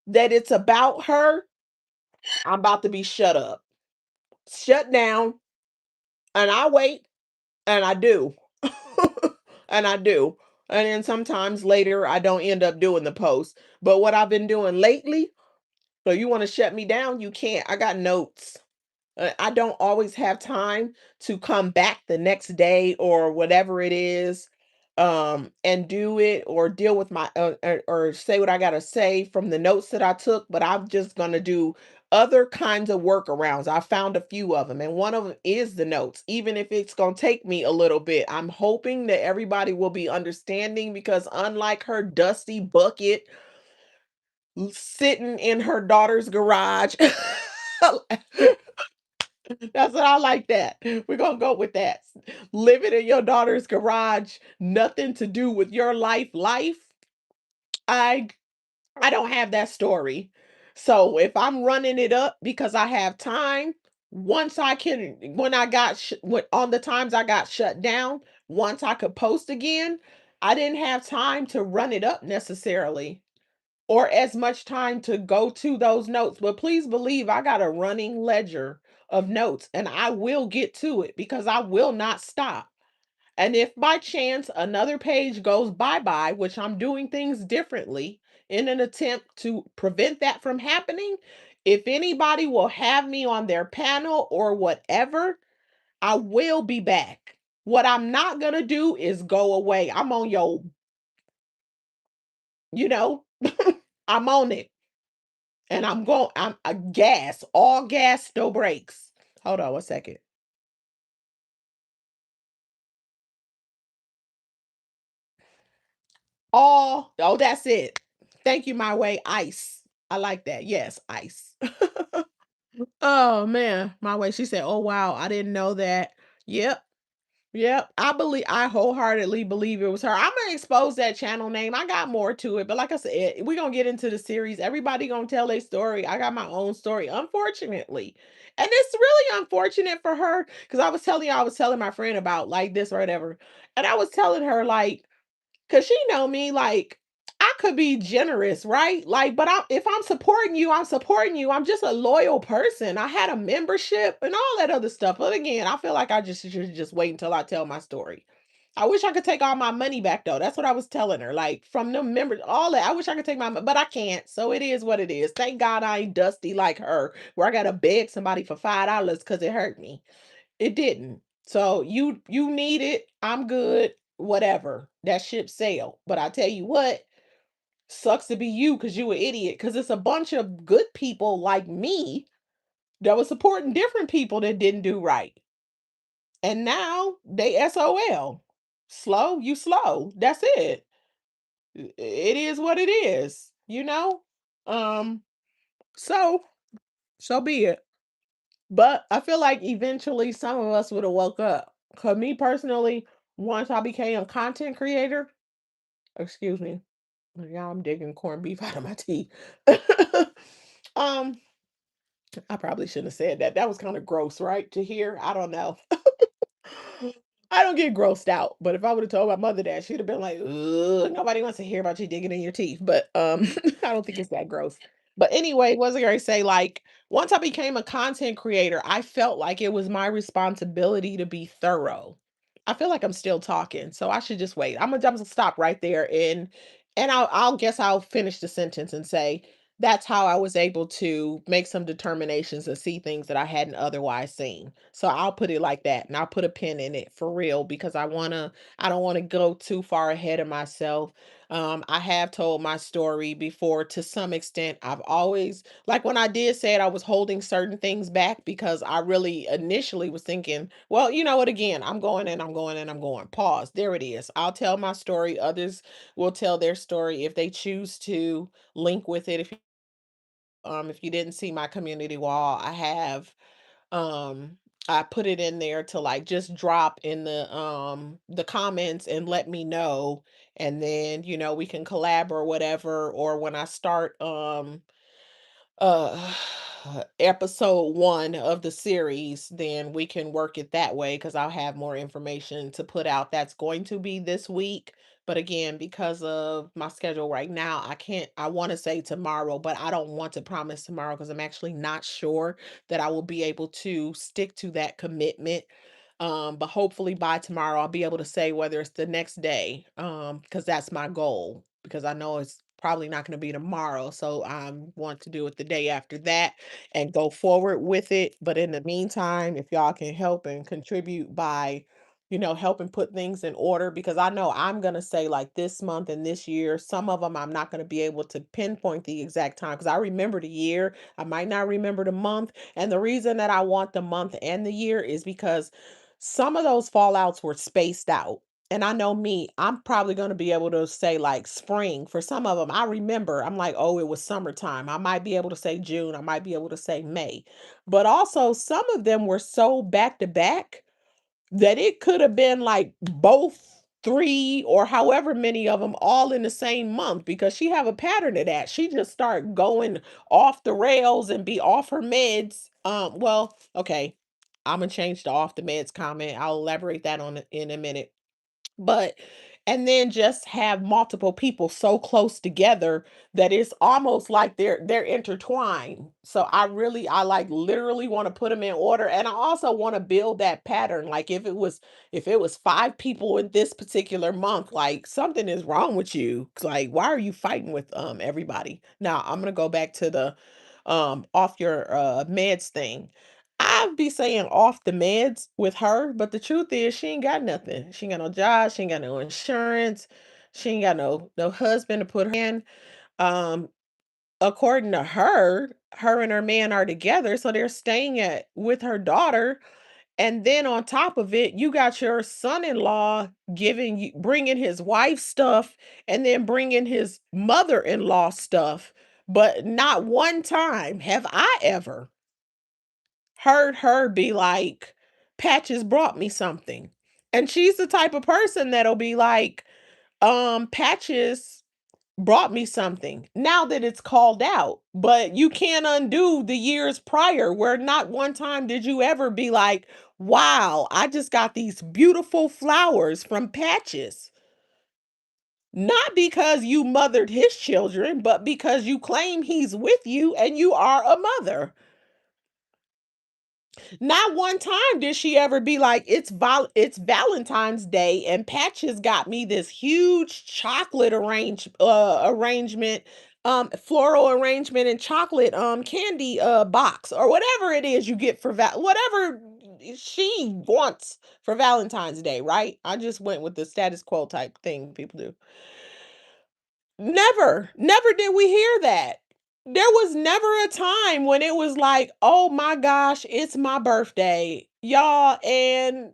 that it's about her, I'm about to be shut up, shut down, and I wait, and I do. And I do. And then sometimes later I don't end up doing the post. But what I've been doing lately, so you want to shut me down, you can't. I got notes. I don't always have time to come back the next day or whatever it is, and do it or deal with my or say what I gotta say from the notes that I took. But I'm just gonna do other kinds of workarounds. I found a few of them, and one of them is the notes. Even if it's gonna take me a little bit, I'm hoping that everybody will be understanding because unlike her dusty bucket sitting in her daughter's garage. That's what I like that. We're gonna go with that. Living in your daughter's garage, nothing to do with your life. I I don't have that story. So if I'm running it up because I have time, once I can when I got when on the times I got shut down, once I could post again, I didn't have time to run it up necessarily or as much time to go to those notes. But please believe I got a running ledger of notes and I will get to it because I will not stop. And if by chance another page goes bye bye, which I'm doing things differently in an attempt to prevent that from happening, if anybody will have me on their panel or whatever, I will be back. What I'm not going to do is go away. I'm on your, you know, I'm on it. And I'm a gas, all gas, no brakes. Hold on 1 second. Oh, that's it. Thank you, my way. Ice. I like that. Yes, ice. Oh man, my way. She said, "Oh wow, I didn't know that." Yep. Yep, I wholeheartedly believe it was her. I'm gonna expose that channel name. I got more to it, but like I said, we're gonna get into the series. Everybody gonna tell their story. I got my own story, unfortunately. And it's really unfortunate for her because I was telling my friend about like this or whatever. And I was telling her, like, 'cause she know me, like, I could be generous, right? Like, but if I'm supporting you, I'm supporting you. I'm just a loyal person. I had a membership and all that other stuff. But again, I feel like I just should just wait until I tell my story. I wish I could take all my money back though. That's what I was telling her. Like from the members, all that. I wish I could take but I can't. So it is what it is. Thank God I ain't dusty like her, where I gotta beg somebody for $5 because it hurt me. It didn't. So you need it. I'm good. Whatever. That ship sailed. But I tell you what, sucks to be you because you an idiot. Because it's a bunch of good people like me that was supporting different people that didn't do right. And now they SOL. Slow, you slow. That's it. It is what it is, you know? Um, so so be it. But I feel like eventually some of us would have woke up. Cause me personally, once I became a content creator, excuse me, yeah, I'm digging corned beef out of my teeth. um, I probably shouldn't have said that. That was kind of gross, right? To hear. I don't know. I don't get grossed out, but if I would have told my mother that, she'd have been like, "Ugh, nobody wants to hear about you digging in your teeth." But I don't think it's that gross. But anyway, what was I going to say? Like, once I became a content creator, I felt like it was my responsibility to be thorough. I feel like I'm still talking, so I should just wait. I'm gonna stop right there, and I'll guess I'll finish the sentence and say that's how I was able to make some determinations and see things that I hadn't otherwise seen. So I'll put it like that, and I'll put a pin in it for real because I don't want to go too far ahead of myself. I have told my story before to some extent. I've always, like when I did say it, I was holding certain things back because I really initially was thinking, well, you know what, again, I'm going and I'm going and I'm going. Pause. There it is. I'll tell my story. Others will tell their story if they choose to link with it. If you didn't see my community wall, um I put it in there to like just drop in the comments and let me know, and then we can collab or whatever, or when I start uh episode 1 of the series, then we can work it that way because I'll have more information to put out. That's going to be this week, but again, because of my schedule right now, I can't. I want to say tomorrow, but I don't want to promise tomorrow because I'm actually not sure that I will be able to stick to that commitment. But hopefully by tomorrow I'll be able to say whether it's the next day, because that's my goal, because I know it's probably not going to be tomorrow. So I want to do it the day after that and go forward with it. But in the meantime, if y'all can help and contribute by, helping put things in order, because I know I'm going to say like this month and this year, some of them I'm not going to be able to pinpoint the exact time because I remember the year. I might not remember the month. And the reason that I want the month and the year is because some of those fallouts were spaced out. And I know me, I'm probably going to be able to say like spring. For some of them, I remember, I'm like, oh, it was summertime. I might be able to say June. I might be able to say May. But also, some of them were so back to back that it could have been like both three or however many of them all in the same month, because she have a pattern of that. She just start going off the rails and be off her meds. Well, okay, I'm gonna change the off the meds comment. I'll elaborate that on it in a minute. But and then just have multiple people so close together that it's almost like they're intertwined. So I like literally want to put them in order, and I also want to build that pattern. Like if it was 5 people in this particular month, like something is wrong with you. Like why are you fighting with everybody? Now I'm going to go back to the off your meds thing. I'd be saying off the meds with her, but the truth is she ain't got nothing. She ain't got no job, she ain't got no insurance, she ain't got no husband to put her in. Um, According to her, her and her man are together, so they're staying at with her daughter. And then on top of it, you got your son-in-law bringing his wife's stuff and then bringing his mother-in-law stuff. But not one time have I ever heard her be like, Patches brought me something. And she's the type of person that'll be like, Patches brought me something now that it's called out, but you can't undo the years prior where not one time did you ever be like, wow, I just got these beautiful flowers from Patches. Not because you mothered his children, but because you claim he's with you and you are a mother. Not one time did she ever be like, it's Valentine's Day and Patches got me this huge chocolate arrangement, floral arrangement and chocolate candy box or whatever it is you get for whatever she wants for Valentine's Day, right? I just went with the status quo type thing people do. Never, never did we hear that. There was never a time when it was like, "Oh my gosh, it's my birthday, y'all." And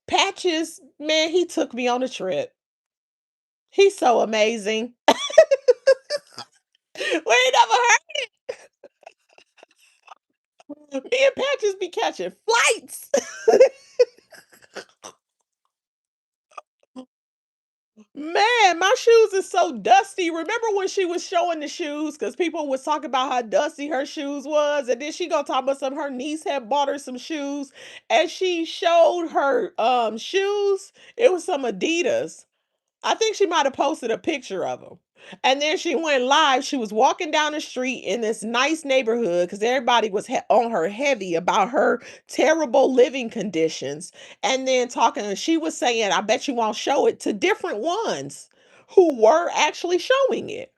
Patches, man, he took me on a trip. He's so amazing. We ain't never heard me and Patches be catching flights. Man, my shoes is so dusty. Remember when she was showing the shoes? Because people was talking about how dusty her shoes was, and then she gonna talk about some her niece had bought her some shoes, and she showed her shoes. It was some Adidas. I think she might have posted a picture of them. And then she went live. She was walking down the street in this nice neighborhood because everybody was on her heavy about her terrible living conditions. And then talking, she was saying, I bet you won't show it to different ones who were actually showing it.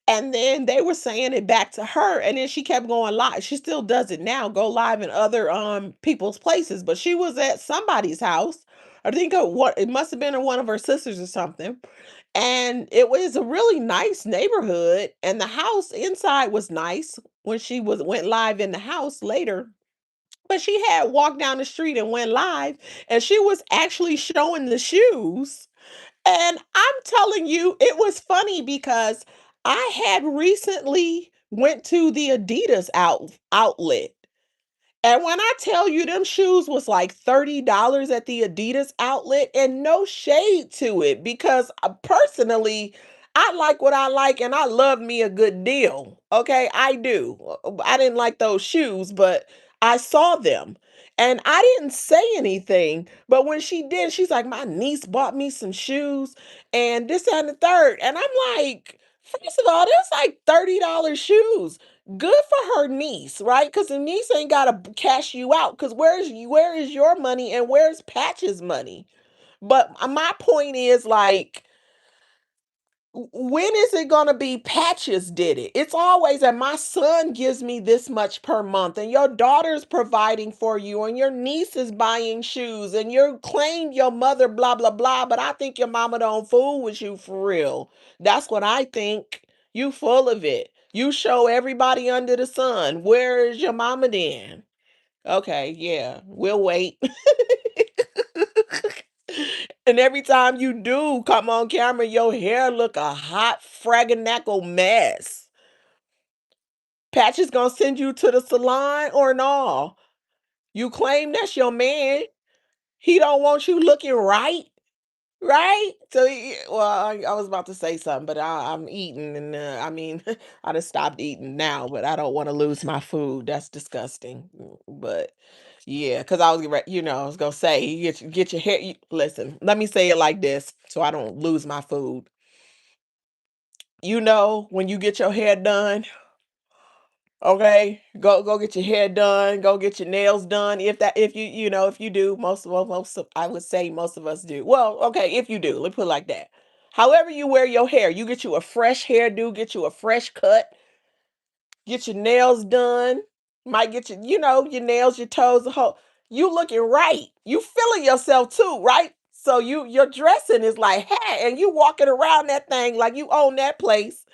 And then they were saying it back to her, and then she kept going live. She still does it now, go live in other people's places. But she was at somebody's house. I think it must have been in one of her sisters or something. And it was a really nice neighborhood, and the house inside was nice when she was went live in the house later. But she had walked down the street and went live, and she was actually showing the shoes, and I'm telling you, it was funny because I had recently went to the Adidas outlet. And when I tell you them shoes was like $30 at the Adidas outlet, and no shade to it because personally, I like what I like and I love me a good deal. Okay, I do. I didn't like those shoes, but I saw them and I didn't say anything. But when she did, she's like, my niece bought me some shoes and this and the third. And I'm like, first of all, there's like $30 shoes. Good for her niece, right? Because the niece ain't gotta cash you out. Because where is your money and where's Patch's money? But my point is like, when is it gonna be Patches did it? It's always that my son gives me this much per month, and your daughter's providing for you, and your niece is buying shoes, and you claim your mother, blah blah blah. But I think your mama don't fool with you for real. That's what I think. You full of it. You show everybody under the sun. Where is your mama then? Okay, yeah, we'll wait. And every time you do come on camera, your hair look a hot fraganackle mess. Patch is gonna send you to the salon or no? You claim that's your man. He don't want you looking right, right? So, well, I was about to say something, but I'm eating, and I mean, I just stopped eating now, but I don't want to lose my food. That's disgusting. But yeah, because I was I was gonna say, you get your hair. Listen, let me say it like this, so I don't lose my food. When you get your hair done, okay, go get your hair done, go get your nails done. If you do, I would say most of us do. Well, okay, if you do, let's put it like that. However you wear your hair, you get you a fresh hairdo, get you a fresh cut, get your nails done. Might get your nails, your toes, the whole. You looking right. You feeling yourself too, right? So your dressing is like, hey, and you walking around that thing like you own that place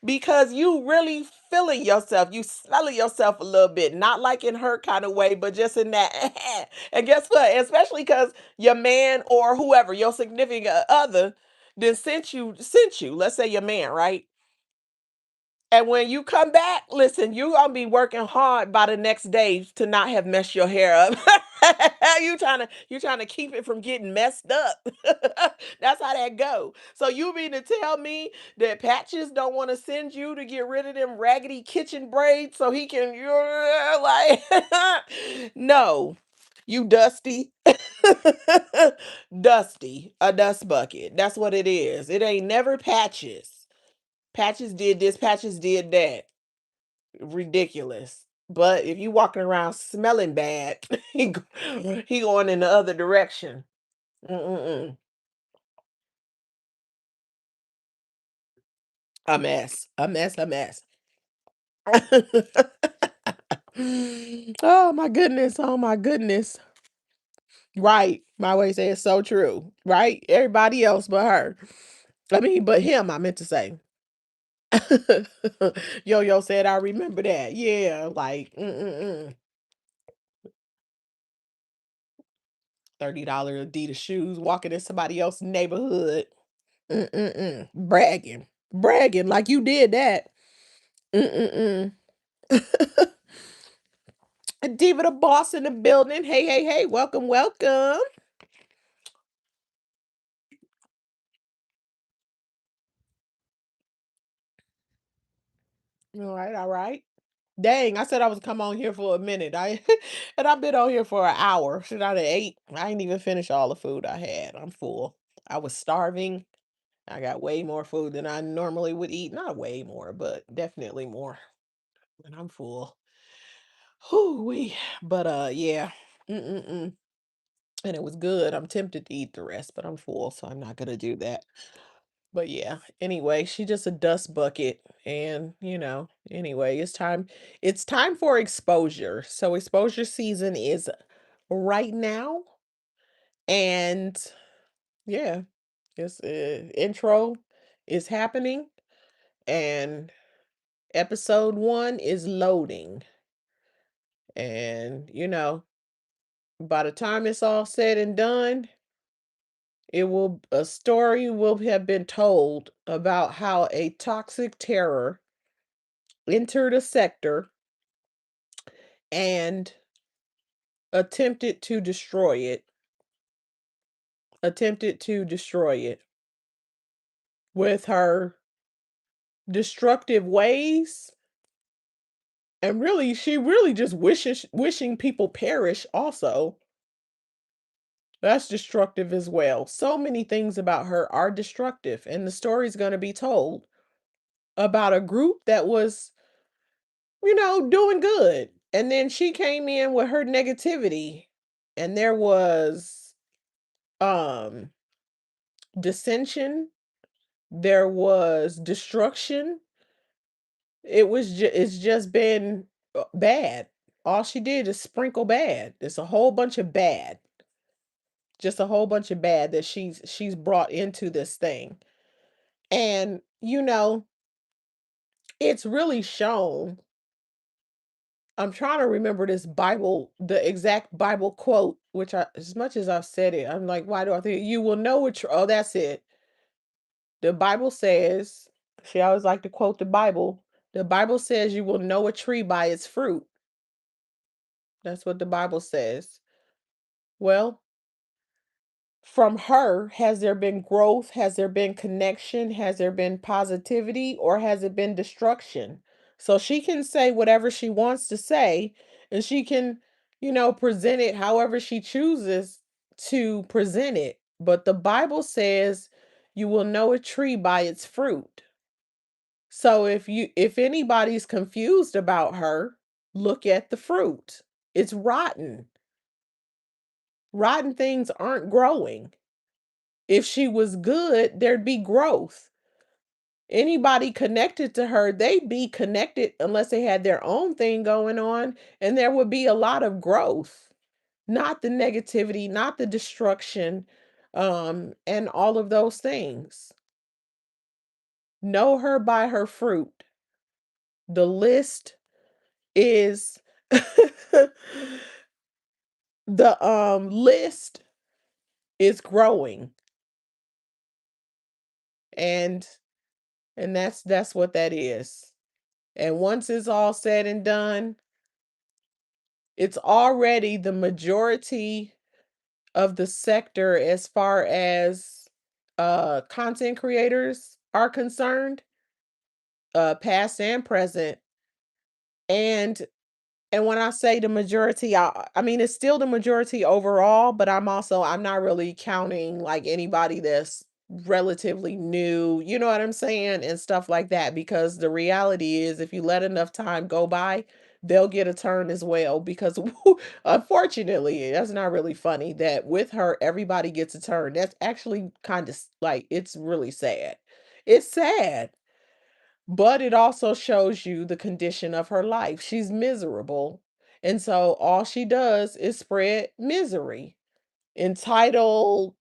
because you really feeling yourself. You smelling yourself a little bit, not like in her kind of way, but just in that. And guess what? Especially because your man or whoever, your significant other, then sent you. Let's say your man, right? And when you come back, listen, you gonna be working hard by the next day to not have messed your hair up. You trying to keep it from getting messed up. That's how that go. So you mean to tell me that Patches don't want to send you to get rid of them raggedy kitchen braids so he can, you're like, no, you dusty. Dusty, a dust bucket. That's what it is. It ain't never Patches. Patches did this, Patches did that. Ridiculous. But if you walking around smelling bad, he going in the other direction. Mm-mm-mm. A mess. A mess. A mess. Oh my goodness. Oh my goodness. Right. My way say it's so true. Right. Everybody else but her. I mean, but him, I meant to say. Yo said, I remember that. Yeah. Like, $30 Adidas shoes walking in somebody else's neighborhood. Bragging. Bragging like you did that. Mm-mm-mm. Diva the boss in the building. Hey, hey, hey. Welcome, welcome. All right, all right. Dang, I said I was come on here for a minute. I and I've been on here for an hour. Should I have ate? I ain't even finished all the food I had. I'm full. I was starving. I got way more food than I normally would eat. Not way more, but definitely more. And I'm full. Whoo wee. But yeah. Mm-mm-mm. And it was good. I'm tempted to eat the rest, but I'm full, so I'm not gonna do that. But yeah, anyway, she just a dust bucket. And anyway, it's time for exposure. So exposure season is right now. And yeah, this intro is happening, and episode 1 is loading. And by the time it's all said and done, a story will have been told about how a toxic terror entered a sector and attempted to destroy it, attempted to destroy it with her destructive ways. And really, she really just wishing people perish also. That's destructive as well. So many things about her are destructive, and the story's going to be told about a group that was, doing good. And then she came in with her negativity, and there was um dissension, there was destruction. It's just been bad. All she did is sprinkle bad. It's a whole bunch of bad. Just a whole bunch of bad that she's brought into this thing. And it's really shown. I'm trying to remember the exact Bible quote, which as much as I've said it, I'm like, why do I think you will know which? Oh, that's it. The Bible says, she always like to quote the Bible. The Bible says you will know a tree by its fruit. That's what the Bible says. Well, from her, has there been growth? Has there been connection? Has there been positivity? Or has it been destruction? So she can say whatever she wants to say, and she can, present it however she chooses to present it. But the Bible says you will know a tree by its fruit. So if anybody's confused about her, look at the fruit. It's rotten. Rotten things aren't growing. If she was good, there'd be growth. Anybody connected to her, they'd be connected unless they had their own thing going on, and there would be a lot of growth. Not the negativity, not the destruction, and all of those things. Know her by her fruit. The list is the list is growing, and that's what that is. And once it's all said and done, It's already the majority of the sector as far as content creators are concerned, past and present. And And when I say the majority, I mean, it's still the majority overall, but I'm not really counting like anybody that's relatively new, you know what I'm saying? And stuff like that. Because the reality is, if you let enough time go by, they'll get a turn as well. Because unfortunately, that's not really funny that with her, everybody gets a turn. That's actually kind of like, it's really sad. It's sad, but it also shows you the condition of her life. She's miserable. And so all she does is spread misery, entitled,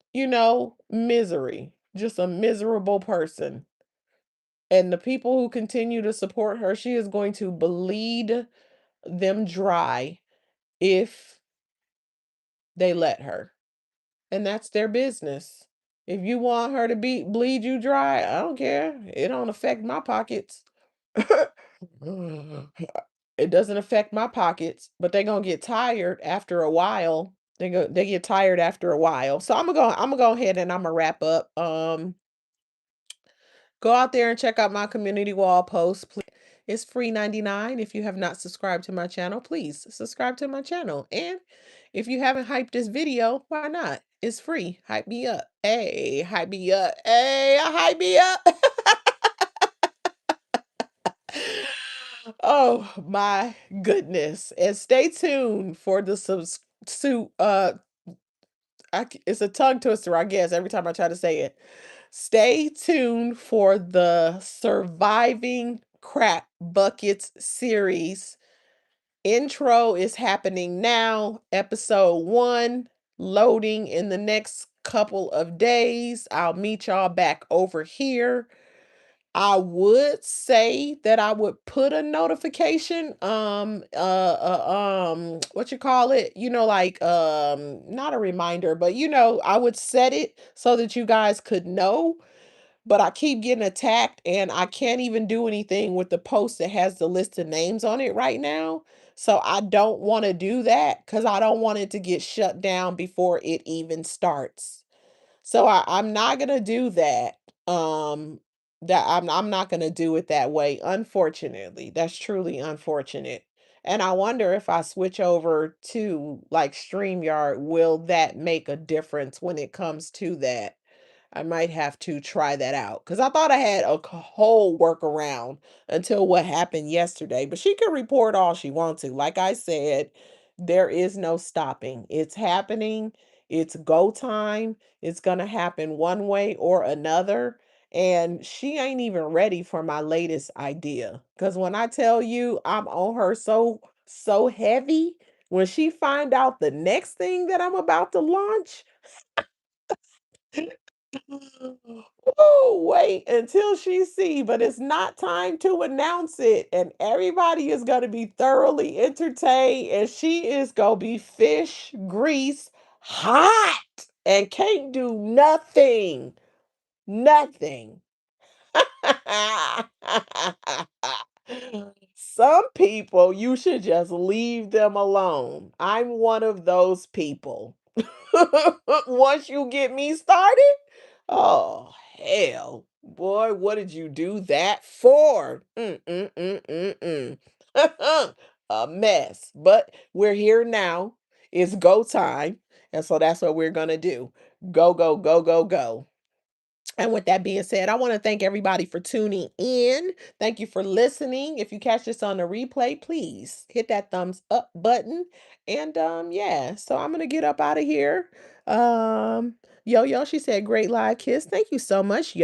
misery, just a miserable person. And the people who continue to support her, she is going to bleed them dry if they let her. And that's their business. If you want her to bleed you dry, I don't care. It don't affect my pockets. It doesn't affect my pockets, but they're gonna get tired after a while. They get tired after a while. So I'm gonna go ahead and I'm gonna wrap up. Go out there and check out my community wall post. Please. It's free 99. If you have not subscribed to my channel, please subscribe to my channel. And if you haven't hyped this video, why not? It's free. Hype me up. Hey, hype me up. Hey, hype me up. Oh my goodness. And stay tuned for the it's a tongue twister, I guess, every time I try to say it. Stay tuned for the Surviving Crap Buckets series. Intro is happening now. Episode 1 loading in the next couple of days. I'll meet y'all back over here. I would say that I would put a notification, what you call it, like, not a reminder, but I would set it so that you guys could know. But I keep getting attacked and I can't even do anything with the post that has the list of names on it right now. So I don't want to do that because I don't want it to get shut down before it even starts. So I'm not gonna do that. I'm not gonna do it that way. Unfortunately, that's truly unfortunate. And I wonder if I switch over to like StreamYard, will that make a difference when it comes to that? I might have to try that out because I thought I had a whole workaround until what happened yesterday. But she can report all she wants to. Like I said, there is no stopping. It's happening. It's go time. It's gonna happen one way or another. And she ain't even ready for my latest idea. Because when I tell you I'm on her so heavy, when she find out the next thing that I'm about to launch, oh, wait until she see, but it's not time to announce it. And everybody is going to be thoroughly entertained. And she is going to be fish grease hot and can't do nothing. Nothing. Some people, you should just leave them alone. I'm one of those people. Once you get me started, oh hell, boy, what did you do that for? A mess. But we're here now. It's go time, and so that's what we're gonna do. Go, go, go, go, go. And with that being said, I want to thank everybody for tuning in. Thank you for listening. If you catch this on the replay, please hit that thumbs up button. And yeah, so I'm gonna get up out of here. Yo, she said great live kiss. Thank you so much, yo.